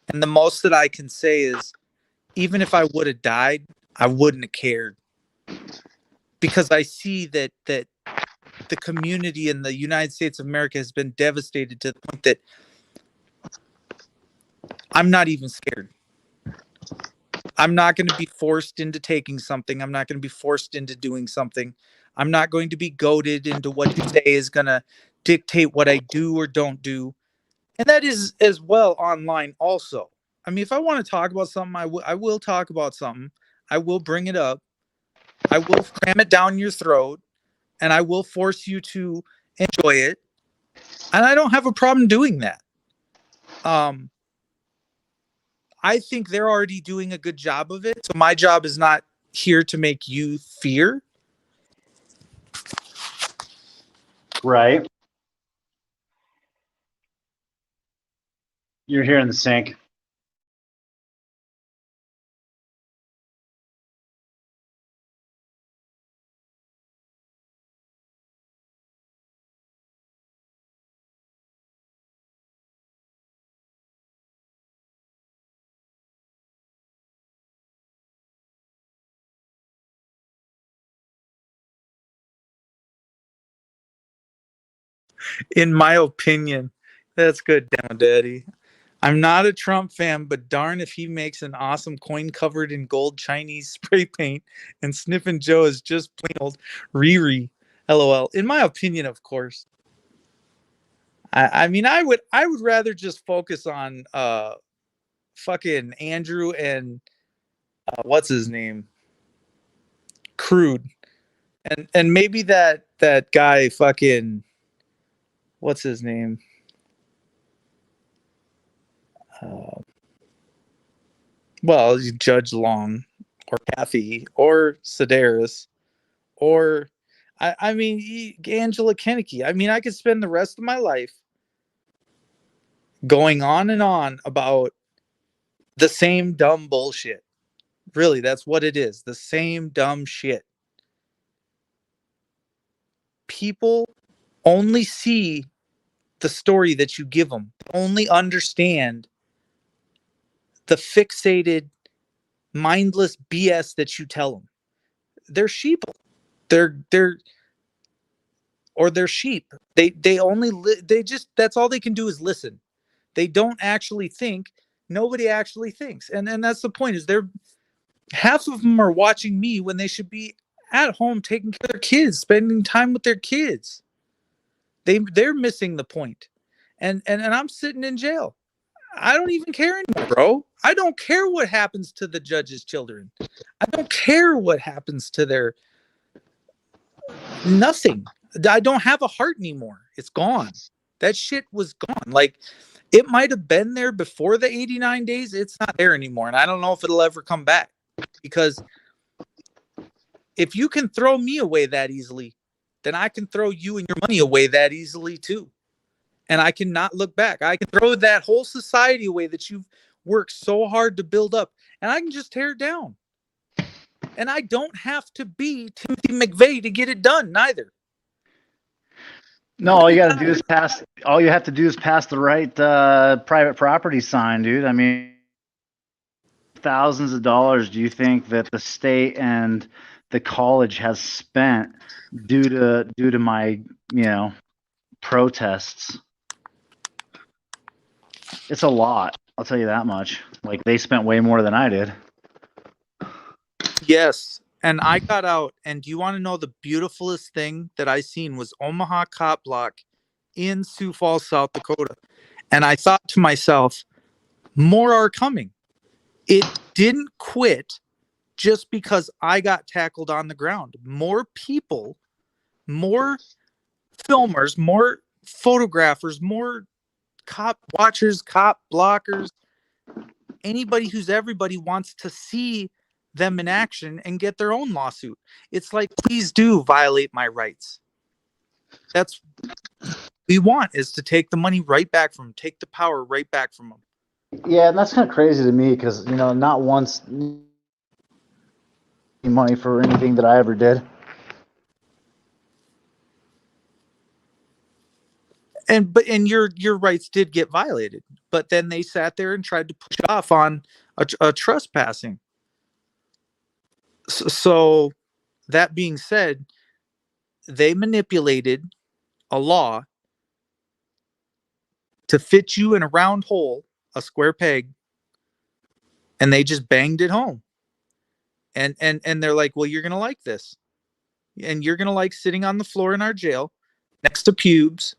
And the most that I can say is, even if I would have died, I wouldn't have cared. Because I see that the community in the United States of America has been devastated to the point that I'm not even scared. I'm not going to be forced into taking something. I'm not going to be forced into doing something. I'm not going to be goaded into what you say is going to dictate what I do or don't do. And that is as well online also. I mean, if I want to talk about something, I will talk about something. I will bring it up. I will cram it down your throat. And I will force you to enjoy it. And I don't have a problem doing that. I think they're already doing a good job of it. So my job is not here to make you fear. Right. You're here in the sink. In my opinion, that's good, down, Daddy. I'm not a Trump fan, but darn if he makes an awesome coin covered in gold Chinese spray paint and Sniffin' Joe is just plain old Riri. LOL. In my opinion, of course. I mean, I would rather just focus on fucking Andrew and what's his name? Crude. And maybe that guy fucking what's his name? Well, Judge Long or Kathy or Sedaris or I mean Angela Kennedy. I mean, I could spend the rest of my life going on and on about the same dumb bullshit. Really, that's what it is. The same dumb shit. People only see the story that you give them. Only understand the fixated, mindless BS that you tell them. They're sheep. They're sheep. They only they just, that's all they can do is listen. They don't actually think. Nobody actually thinks, and that's the point. Is they're half of them are watching me when they should be at home taking care of their kids, spending time with their kids. They're missing the point, and I'm sitting in jail. I don't even care anymore, bro. I don't care what happens to the judge's children. I don't care what happens to their nothing. I don't have a heart anymore. It's gone. That shit was gone. Like, it might have been there before the 89 days. It's not there anymore. And I don't know if it'll ever come back, because if you can throw me away that easily, then I can throw you and your money away that easily too. And I cannot look back. I can throw that whole society away that you've worked so hard to build up, and I can just tear it down. And I don't have to be Timothy McVeigh to get it done, neither. No, all you got to do is pass. All you have to do is pass the right private property sign, dude. I mean, thousands of dollars do you think that the state and the college has spent due to my, protests? It's a lot. I'll tell you that much. Like, they spent way more than I did. Yes. And I got out, and do you want to know the beautifulest thing that I seen was Omaha Cop Block in Sioux Falls, South Dakota. And I thought to myself, more are coming. It didn't quit just because I got tackled on the ground. More people, more filmers, more photographers, more cop watchers, cop blockers, anybody who's everybody wants to see them in action and get their own lawsuit. It's like, please do violate my rights. That's what we want, is to take the money right back from them, take the power right back from them. Yeah, and that's kind of crazy to me because, not once money for anything that I ever did. And your rights did get violated, but then they sat there and tried to push it off on a trespassing. So that being said, they manipulated a law to fit you in a round hole, a square peg, and they just banged it home. And they're like, well, you're gonna like this, and you're gonna like sitting on the floor in our jail next to pubes,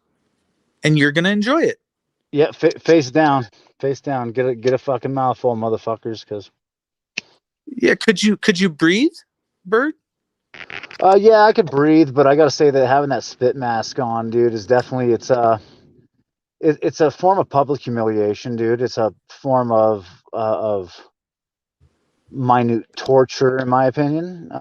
and you're gonna enjoy it. Yeah, face down. Get a fucking mouthful, motherfuckers. Because yeah, could you breathe, Bird? yeah, I could breathe, but I gotta say that having that spit mask on, dude, is definitely it's a form of public humiliation, dude. It's a form of minute torture, in my opinion.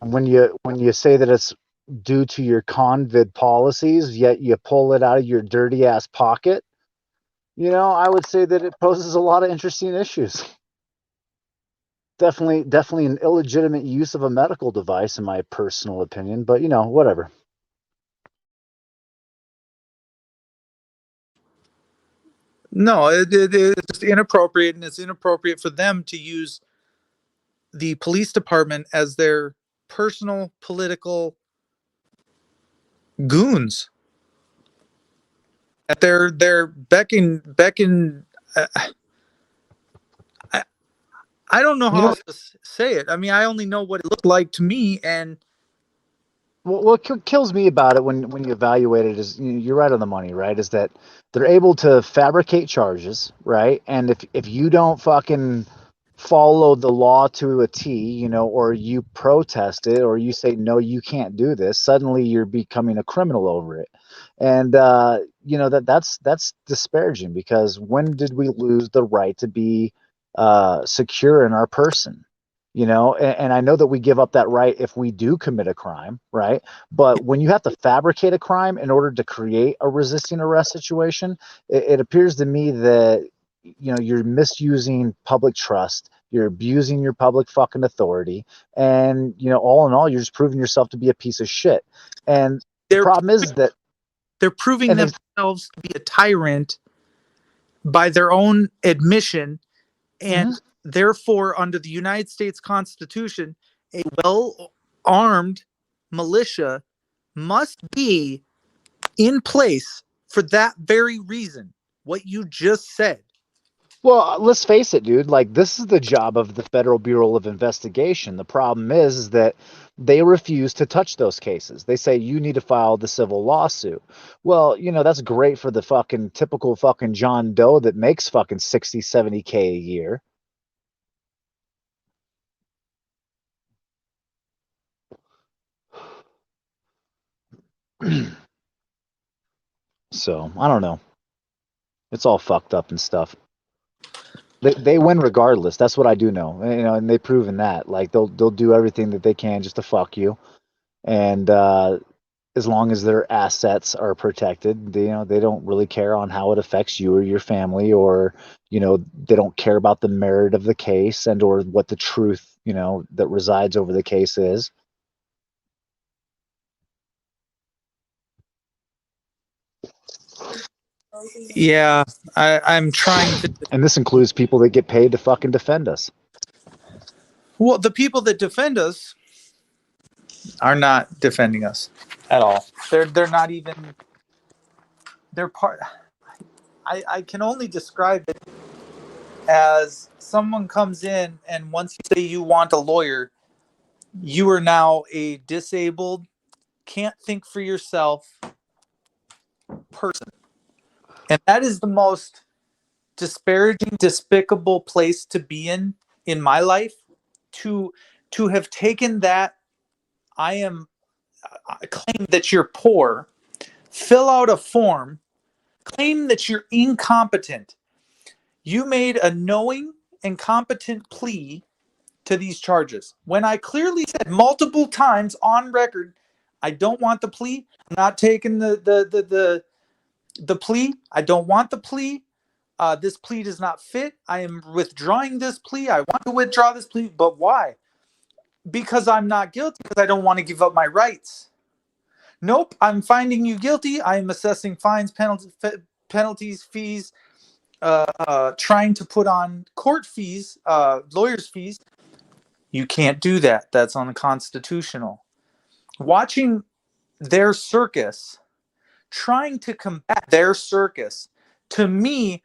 When you say that it's due to your convid policies, yet you pull it out of your dirty ass pocket, I would say that it poses a lot of interesting issues. Definitely an illegitimate use of a medical device, in my personal opinion, but whatever. No, it's inappropriate, and it's inappropriate for them to use the police department as their personal political goons. At their beck and I don't know how else to say it. I mean, I only know what it looked like to me, and What kills me about it when you evaluate it is, you're right on the money, right? Is that they're able to fabricate charges, right? And if you don't fucking follow the law to a T, or you protest it, or you say, no, you can't do this, suddenly you're becoming a criminal over it. And, that's disparaging, because when did we lose the right to be secure in our person? And I know that we give up that right if we do commit a crime, right? But when you have to fabricate a crime in order to create a resisting arrest situation, it appears to me that you're misusing public trust, you're abusing your public fucking authority, and all in all, you're just proving yourself to be a piece of shit. And the problem is that they're proving themselves to be a tyrant by their own admission, and therefore, under the United States Constitution, a well-armed militia must be in place for that very reason, what you just said. Well, let's face it, dude. Like, this is the job of the Federal Bureau of Investigation. The problem is that they refuse to touch those cases. They say you need to file the civil lawsuit. Well, that's great for the fucking typical fucking John Doe that makes fucking 60, 70K a year. So I don't know. It's all fucked up and stuff. They win regardless. That's what I do know. And they've proven that. Like, they'll do everything that they can just to fuck you. And as long as their assets are protected, they don't really care on how it affects you or your family, or they don't care about the merit of the case and or what the truth that resides over the case is. Yeah, I'm trying to. And this includes people that get paid to fucking defend us. Well, the people that defend us are not defending us at all. They're not even. They're part. I can only describe it as someone comes in and once you say you want a lawyer, you are now a disabled, can't think for yourself person. And that is the most disparaging, despicable place to be in my life. To have taken that, I claim that you're poor, fill out a form, claim that you're incompetent. You made a knowing and competent plea to these charges when I clearly said multiple times on record, I don't want the plea. I'm not taking the plea. I don't want the plea. This plea does not fit. I am withdrawing this plea. I want to withdraw this plea, but why? Because I'm not guilty, because I don't want to give up my rights. Nope, I'm finding you guilty. I am assessing fines, penalties, fees, trying to put on court fees, lawyers' fees. You can't do that. That's unconstitutional. Watching their circus, trying to combat their circus, to me,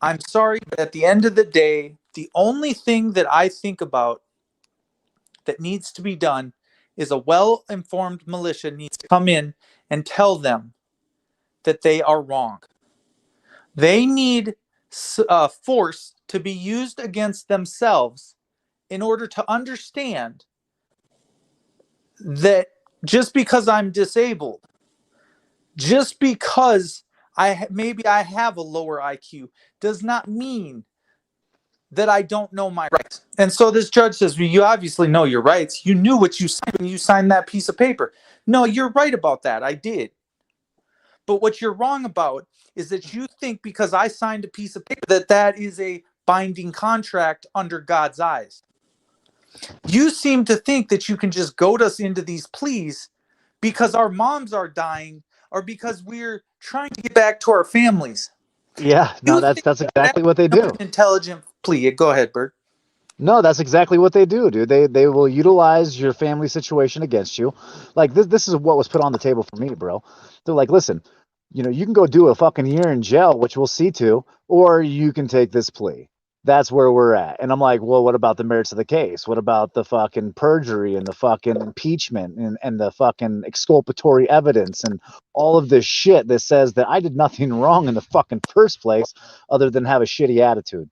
I'm sorry, but at the end of the day, the only thing that I think about that needs to be done is a well-informed militia needs to come in and tell them that they are wrong. They need force to be used against themselves in order to understand that just because I'm disabled, just because maybe I have a lower IQ, does not mean that I don't know my rights. And so this judge says, well, you obviously know your rights. You knew what you signed when you signed that piece of paper. No, you're right about that. I did. But what you're wrong about is that you think because I signed a piece of paper that is a binding contract under God's eyes. You seem to think that you can just goad us into these pleas because our moms are dying or because we're trying to get back to our families. Yeah, no, that's exactly what they do. An intelligent plea. Go ahead, Bert. No, that's exactly what they do, dude. They will utilize your family situation against you. Like this is what was put on the table for me, bro. They're like, listen, you can go do a fucking year in jail, which we'll see to, or you can take this plea. That's where we're at. And I'm like, well, what about the merits of the case? What about the fucking perjury and the fucking impeachment and the fucking exculpatory evidence and all of this shit that says that I did nothing wrong in the fucking first place other than have a shitty attitude?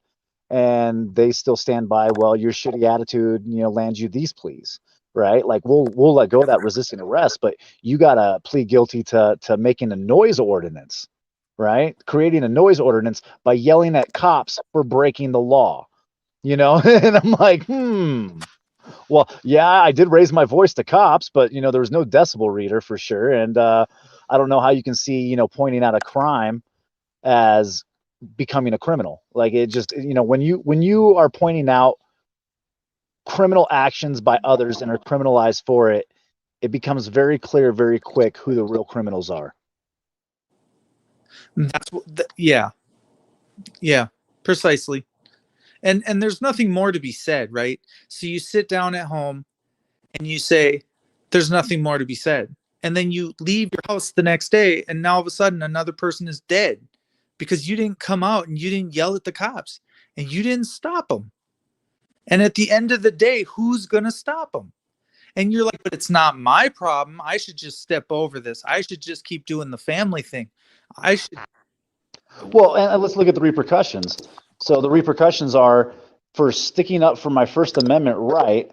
And they still stand by, well, your shitty attitude, lands you these pleas, right? Like we'll let go of that resisting arrest, but you gotta plead guilty to making a noise ordinance, right? Creating a noise ordinance by yelling at cops for breaking the law, and I'm like, well, yeah, I did raise my voice to cops, but there was no decibel reader for sure. And I don't know how you can see, pointing out a crime as becoming a criminal. Like it just, when you are pointing out criminal actions by others and are criminalized for it, it becomes very clear very quick who the real criminals are. That's what, yeah, precisely. And there's nothing more to be said, right? So you sit down at home and you say, there's nothing more to be said. And then you leave your house the next day and now all of a sudden another person is dead because you didn't come out and you didn't yell at the cops and you didn't stop them. And at the end of the day, who's going to stop them? And you're like, but it's not my problem. I should just step over this. I should just keep doing the family thing. I should. Well, and let's look at the repercussions. So the repercussions are for sticking up for my First Amendment right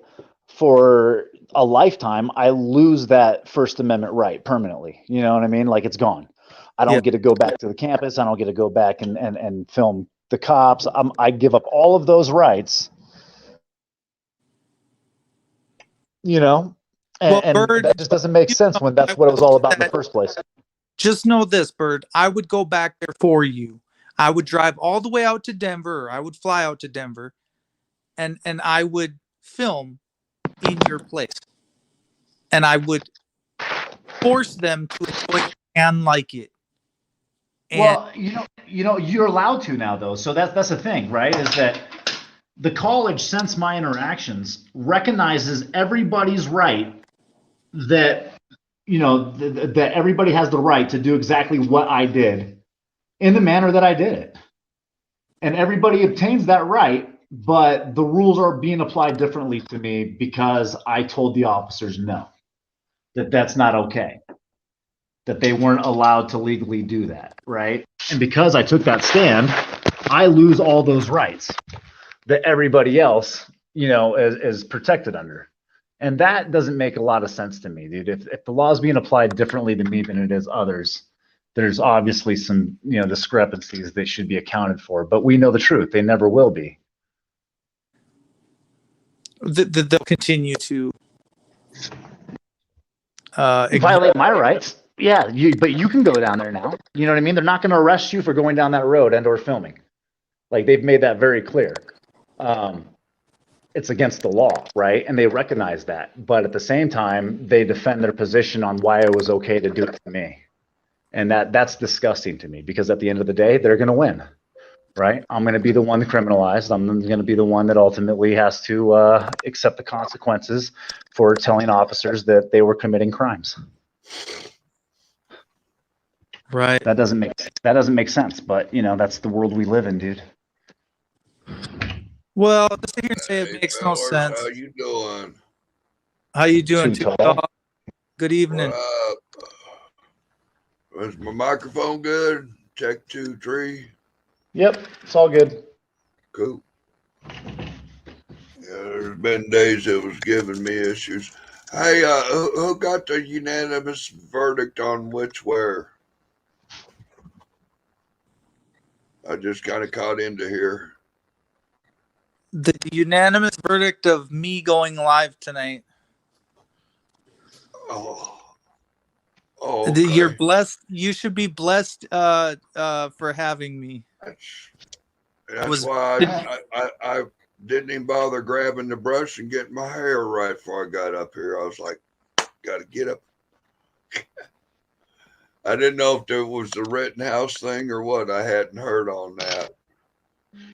for a lifetime, I lose that First Amendment right permanently. You know what I mean? Like it's gone. I don't get to go back to the campus. I don't get to go back and film the cops. I give up all of those rights. And Bird, that just doesn't make sense when that's what it was all about in the first place. Just know this, Bird. I would go back there for you. I would drive all the way out to Denver, or I would fly out to Denver, and I would film in your place. And I would force them to enjoy it and like it. And Well, you're allowed to now though. So that's the thing, right? Is that the college, since my interactions, recognizes everybody's right that that everybody has the right to do exactly what I did in the manner that I did it. And everybody obtains that right, but the rules are being applied differently to me because I told the officers no, that's not okay, that they weren't allowed to legally do that, right? And because I took that stand, I lose all those rights that everybody else, is protected under. And that doesn't make a lot of sense to me, dude. If the law is being applied differently to me than it is others, there's obviously some, discrepancies that should be accounted for. But we know the truth; they never will be. they'll continue to Violate my rights. Yeah, but you can go down there now. You know what I mean? They're not going to arrest you for going down that road and or filming. Like they've made that very clear. It's against the law, right? And they recognize that. But at the same time, they defend their position on why it was okay to do it to me. And that's disgusting to me because at the end of the day, they're going to win, right? I'm going to be the one criminalized. I'm going to be the one that ultimately has to accept the consequences for telling officers that they were committing crimes. right. That doesn't make sense, but that's the world we live in, dude. Well, to sit here and say it Hey, makes no fellas, sense. how you doing? How you doing, Too Too tall. Tall? Good evening. What up? Is my microphone good? Check 2, 3. Yep, it's all good. Cool. Yeah, there's been days it was giving me issues. Hey, who got the unanimous verdict on which where? I just kind of caught into here. The unanimous verdict of me going live tonight. Oh, okay. You're blessed. You should be blessed for having me. That's why I didn't even bother grabbing the brush and getting my hair right before I got up here. I was like, got to get up. I didn't know if there was the Rittenhouse thing or what. I hadn't heard on that.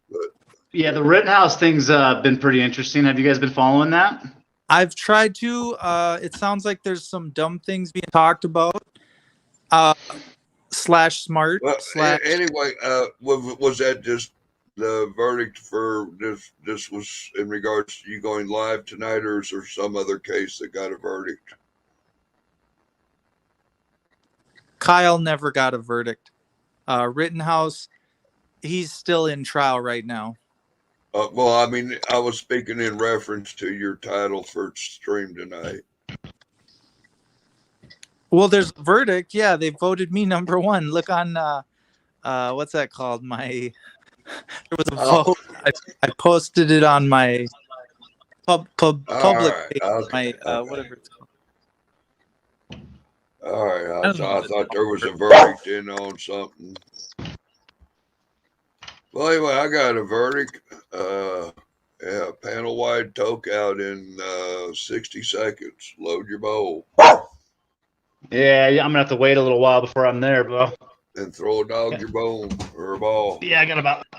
But Yeah, the Rittenhouse thing's been pretty interesting. Have you guys been following that? I've tried to. It sounds like there's some dumb things being talked about. Slash smart. well, Slash. anyway, was that just the verdict for this? This was in regards to you going live tonight, or is there some other case that got a verdict? Kyle never got a verdict. Rittenhouse, he's still in trial right now. Well, I mean, I was speaking in reference to your title for stream tonight. Well, there's a verdict. Yeah, they voted me number one. Look on what's that called? My there was a vote. I posted it on my public right, page, okay, my whatever it's called. All right, I don't know I what it's thought there was a called. verdict in on something. Well, anyway, I got a verdict. Yeah, panel wide toke out in 60 seconds. Load your bowl Yeah, I'm gonna have to wait a little while before I'm there, bro. and throw a dog your bone or a ball. Yeah, I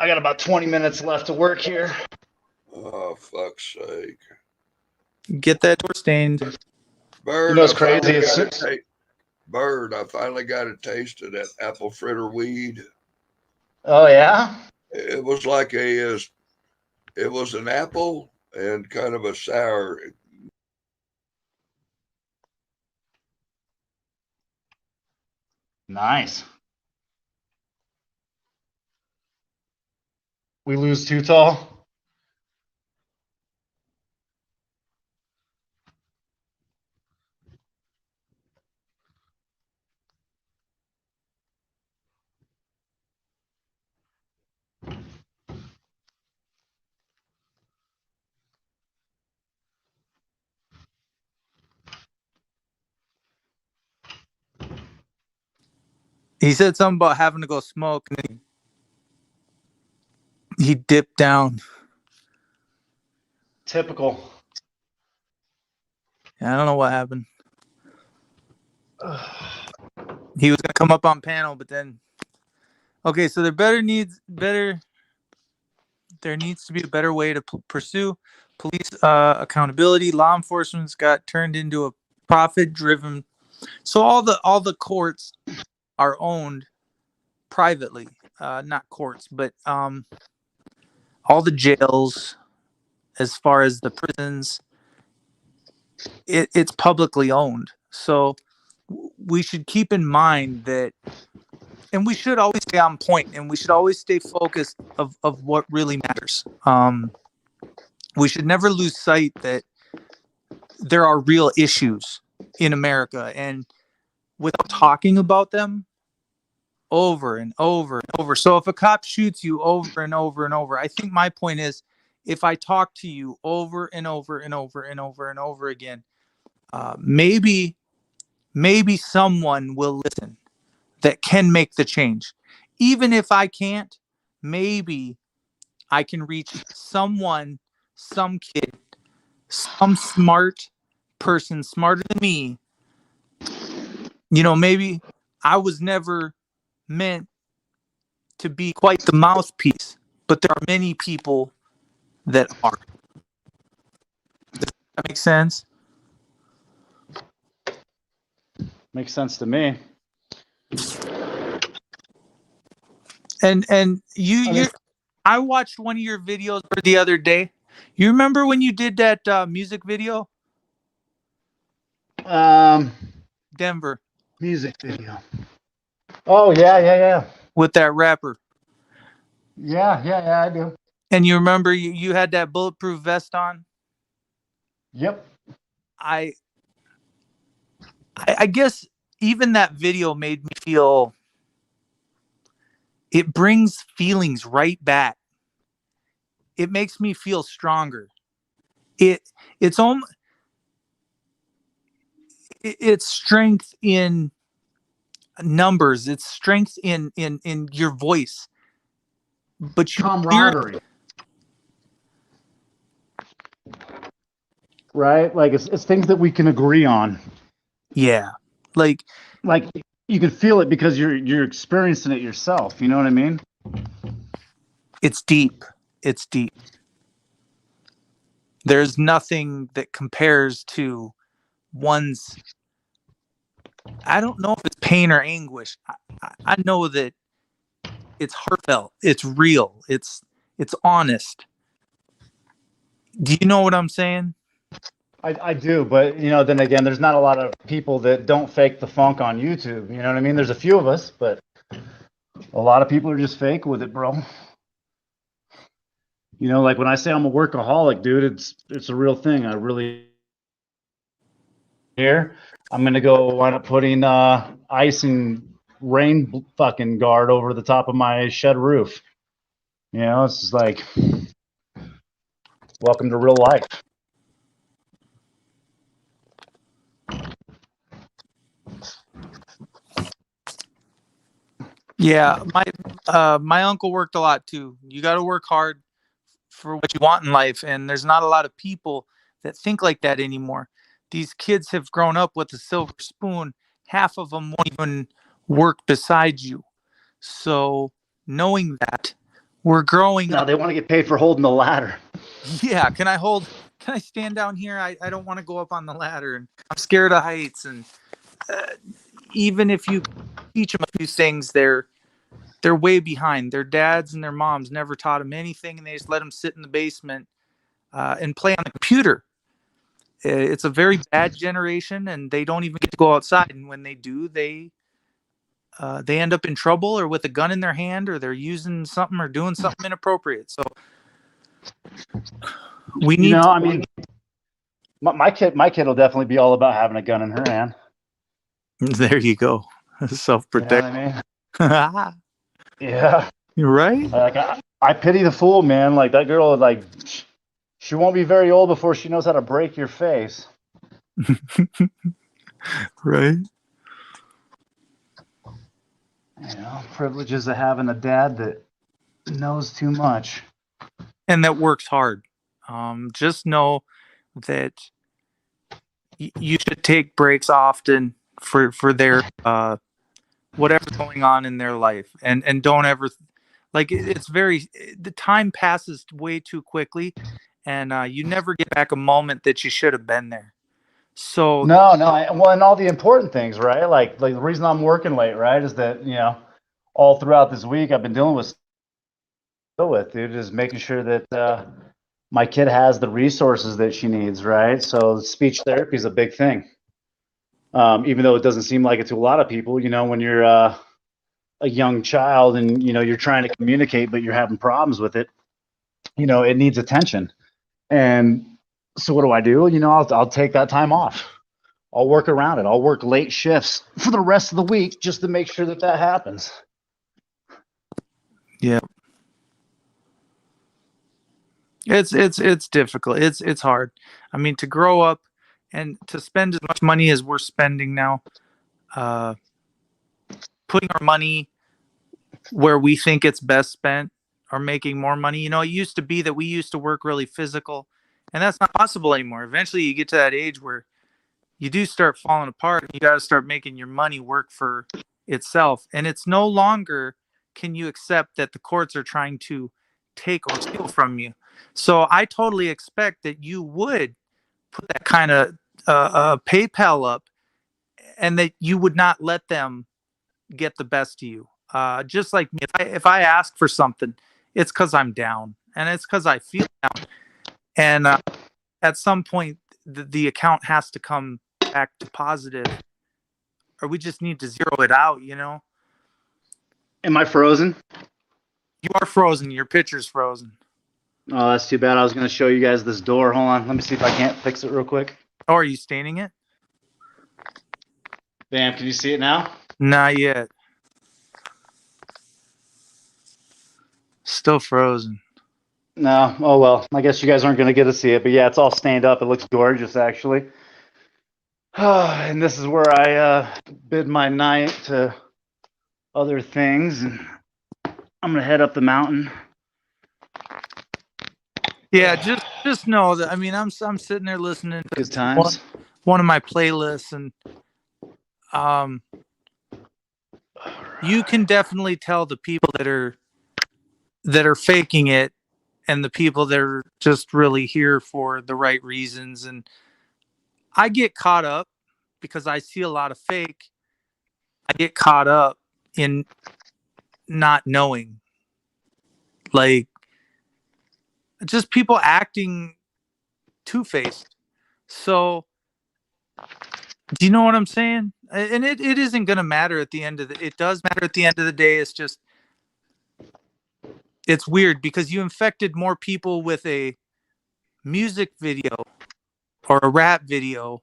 got about 20 minutes left to work here. Oh, fuck's sake. Get that door stained. Bird, You know what's crazy? Bird, I finally got a taste of that apple fritter weed. Oh yeah? It was like it was an apple and kind of a sour. Nice. We lose Too Tall. He said something about having to go smoke, and then he dipped down. Typical. I don't know what happened. He was gonna come up on panel, but then Okay, so there needs to be a better way to pursue police accountability. Law enforcement's got turned into a profit-driven. So all the courts are owned privately, not courts, but all the jails, as far as the prisons, it's publicly owned. So we should keep in mind that, and we should always stay on point, and we should always stay focused of what really matters. We should never lose sight that there are real issues in America, and without talking about them over and over and over. So if a cop shoots you over and over and over, I think my point is, if I talk to you over and over and over and over and over again, maybe someone will listen that can make the change. Even if I can't, maybe I can reach someone, some kid, some smart person smarter than me. You know, maybe I was never meant to be quite the mouthpiece, but there are many people that are. Does that make sense? Makes sense to me. And I watched one of your videos the other day. You remember when you did that music video? Denver. Music video. Oh yeah. With that rapper. Yeah, I do. And you remember you had that bulletproof vest on? Yep. I guess even that video made me feel, it brings feelings right back. It makes me feel stronger. It's strength in numbers. It's strength in your voice. But camaraderie. Right? Like it's things that we can agree on. Yeah. Like you can feel it because you're experiencing it yourself. You know what I mean? It's deep. It's deep. There's nothing that compares to one's, I don't know if it's pain or anguish. I know that it's heartfelt. It's real. It's honest. Do you know what I'm saying? I do, but then again, there's not a lot of people that don't fake the funk on YouTube. You know what I mean? There's a few of us, but a lot of people are just fake with it, bro. Like when I say I'm a workaholic, dude, it's a real thing. I really here. I'm gonna go wind up putting ice and rain fucking guard over the top of my shed roof. It's just like, welcome to real life. Yeah, my uncle worked a lot too. You got to work hard for what you want in life, and there's not a lot of people that think like that anymore. These kids have grown up with a silver spoon. Half of them won't even work beside you. So knowing that, we're growing now up. They want to get paid for holding the ladder. Yeah, can I stand down here? I don't want to go up on the ladder, and I'm scared of heights. And even if you teach them a few things, they're way behind. Their dads and their moms never taught them anything, and they just let them sit in the basement and play on the computer. It's a very bad generation, and they don't even get to go outside. And when they do, they end up in trouble or with a gun in their hand, or they're using something or doing something inappropriate. So we need. I mean, my kid will definitely be all about having a gun in her hand. There you go. Self-protect. You know what I mean? Yeah. You're right. Like I pity the fool, man. Like that girl, like she won't be very old before she knows how to break your face. Right. Privileges of having a dad that knows too much and that works hard. Just know that you should take breaks often for their whatever's going on in their life, and don't ever like it's very the time passes way too quickly, and you never get back a moment that you should have been there. So No, no. Well, and all the important things, right? Like the reason I'm working late, right, is that all throughout this week I've been dealing with dude, is making sure that my kid has the resources that she needs, right? So speech therapy is a big thing. Even though it doesn't seem like it to a lot of people, when you're a young child and you're trying to communicate, but you're having problems with it, it needs attention. And so what do? I'll take that time off. I'll work around it. I'll work late shifts for the rest of the week just to make sure that happens. yeah, it's difficult. It's hard. I mean, to grow up and to spend as much money as we're spending now, putting our money where we think it's best spent or making more money. It used to be that we used to work really physical, and that's not possible anymore. Eventually you get to that age where you do start falling apart and you got to start making your money work for itself. And it's no longer can you accept that the courts are trying to take or steal from you. So I totally expect that you would put that kind of PayPal up, and that you would not let them get the best of you. Just like me, if I ask for something, it's because I'm down, and it's because I feel down. And at some point, the account has to come back to positive, or we just need to zero it out. Am I frozen? You are frozen. Your picture's frozen. Oh, that's too bad. I was going to show you guys this door. Hold on. Let me see if I can't fix it real quick. Oh, are you staining it? Bam. Can you see it now? Not yet. Still frozen. No. Oh, well. I guess you guys aren't going to get to see it. But yeah, it's all stained up. It looks gorgeous, actually. And this is where I bid my night to other things. And I'm going to head up the mountain. Yeah, just know that. I mean, I'm sitting there listening to Good times. one of my playlists, and you can definitely tell the people that are faking it, and the people that are just really here for the right reasons. And I get caught up because I see a lot of fake. I get caught up in not knowing, like, just people acting two-faced. So do you know what I'm saying? And it isn't going to matter at the end of it does matter at the end of the day. It's just, it's weird because you infected more people with a music video or a rap video,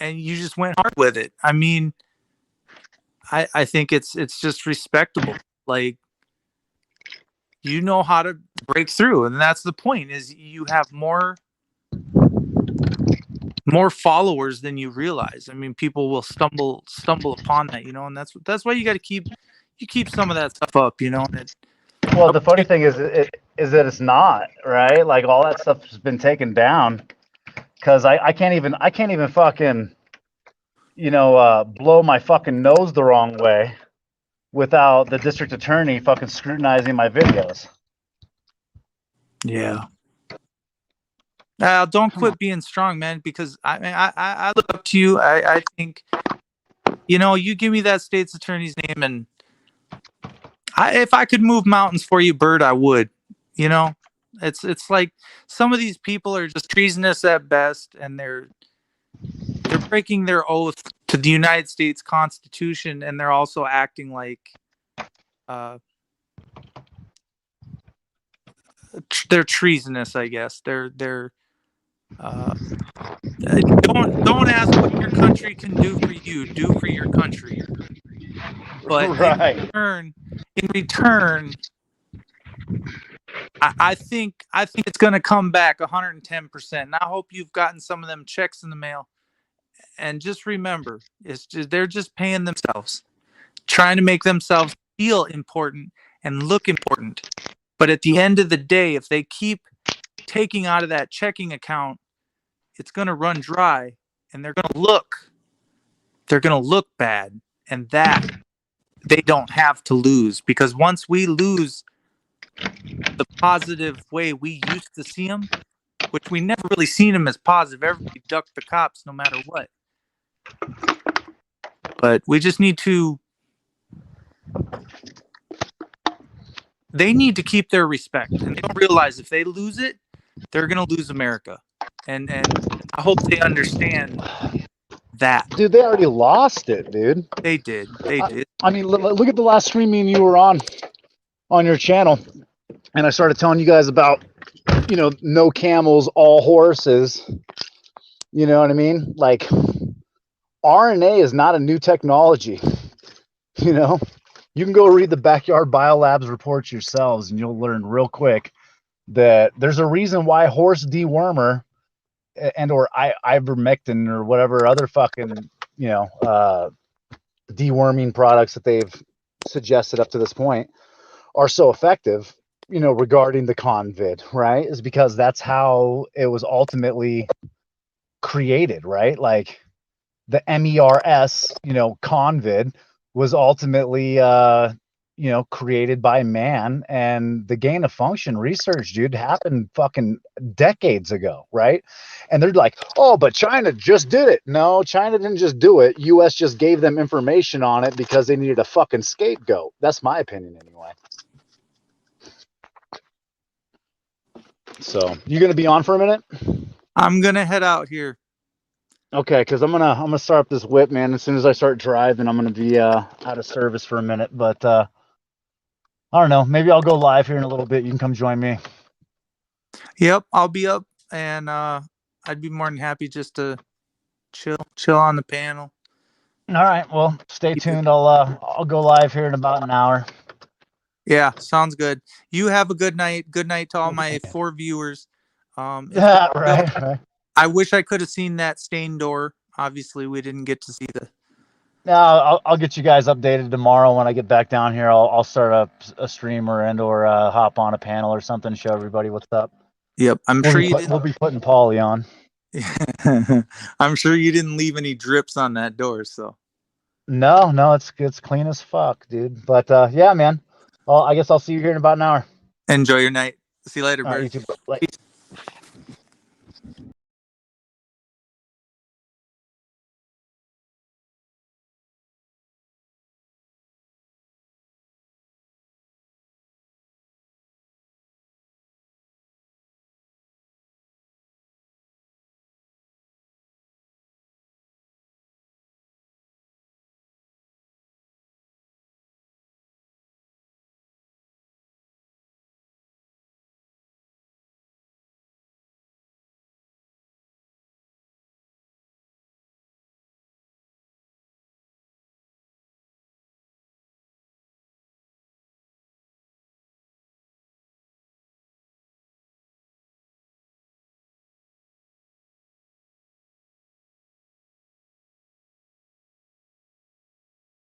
and you just went hard with it. I mean, I think it's just respectable. Like, you know how to break through, and that's the point, is you have more followers than you realize. I mean, people will stumble upon that, and that's why you got to keep some of that stuff up, and Well, the funny thing is that it's not, right? Like, all that stuff has been taken down because I can't even fucking blow my fucking nose the wrong way without the district attorney fucking scrutinizing my videos. yeah. Don't quit being strong, man, because I look up to you. I think, you give me that state's attorney's name, and if I could move mountains for you, Bird, I would. It's like some of these people are just treasonous at best, and they're breaking their oath to the United States Constitution, and they're also acting like they're treasonous. I guess they're don't ask what your country can do for you. Do for your country. But right. in return, I think it's going to come back 110%. And I hope you've gotten some of them checks in the mail. And just remember, they're just paying themselves, trying to make themselves feel important and look important. But at the end of the day, if they keep taking out of that checking account, it's going to run dry, and they're going to look bad. and that they don't have to lose, because once we lose the positive way we used to see them, which we never really seen them as positive. Everybody ducked the cops no matter what. But we just need to. They need to keep their respect, and they don't realize if they lose it, they're gonna lose America. And I hope they understand that. Dude, they already lost it, dude. They did. They did. I mean, look at the last stream me and you were on your channel, and I started telling you guys about, no camels, all horses. You know what I mean? Like, RNA is not a new technology. You can go read the Backyard Biolabs reports yourselves, and you'll learn real quick that there's a reason why horse dewormer and or ivermectin or whatever other fucking deworming products that they've suggested up to this point are so effective, regarding the convid, right? Is because that's how it was ultimately created, right? Like the MERS, convid was ultimately created by man, and the gain of function research, dude, happened fucking decades ago, right? And they're like, oh, but China just did it. No, China didn't just do it. US just gave them information on it because they needed a fucking scapegoat. That's my opinion anyway. So you gonna be on for a minute? I'm gonna head out here. Okay, because I'm gonna start up this whip, man. As soon as I start driving, I'm gonna be out of service for a minute. But I don't know. Maybe I'll go live here in a little bit. You can come join me. Yep, I'll be up, and I'd be more than happy just to chill on the panel. All right. Well, stay tuned. I'll go live here in about an hour. Yeah, sounds good. You have a good night. Good night to all my 4 viewers. Yeah, right. I wish I could have seen that stained door. Obviously, we didn't get to see the. No, I'll get you guys updated tomorrow when I get back down here. I'll start a streamer and or hop on a panel or something, show everybody what's up. Yep, We'll be putting Paulie on. I'm sure you didn't leave any drips on that door, so. No, it's clean as fuck, dude. But yeah, man. Well, I guess I'll see you here in about an hour. Enjoy your night. See you later, All right, Bert. you too. Bye. Peace.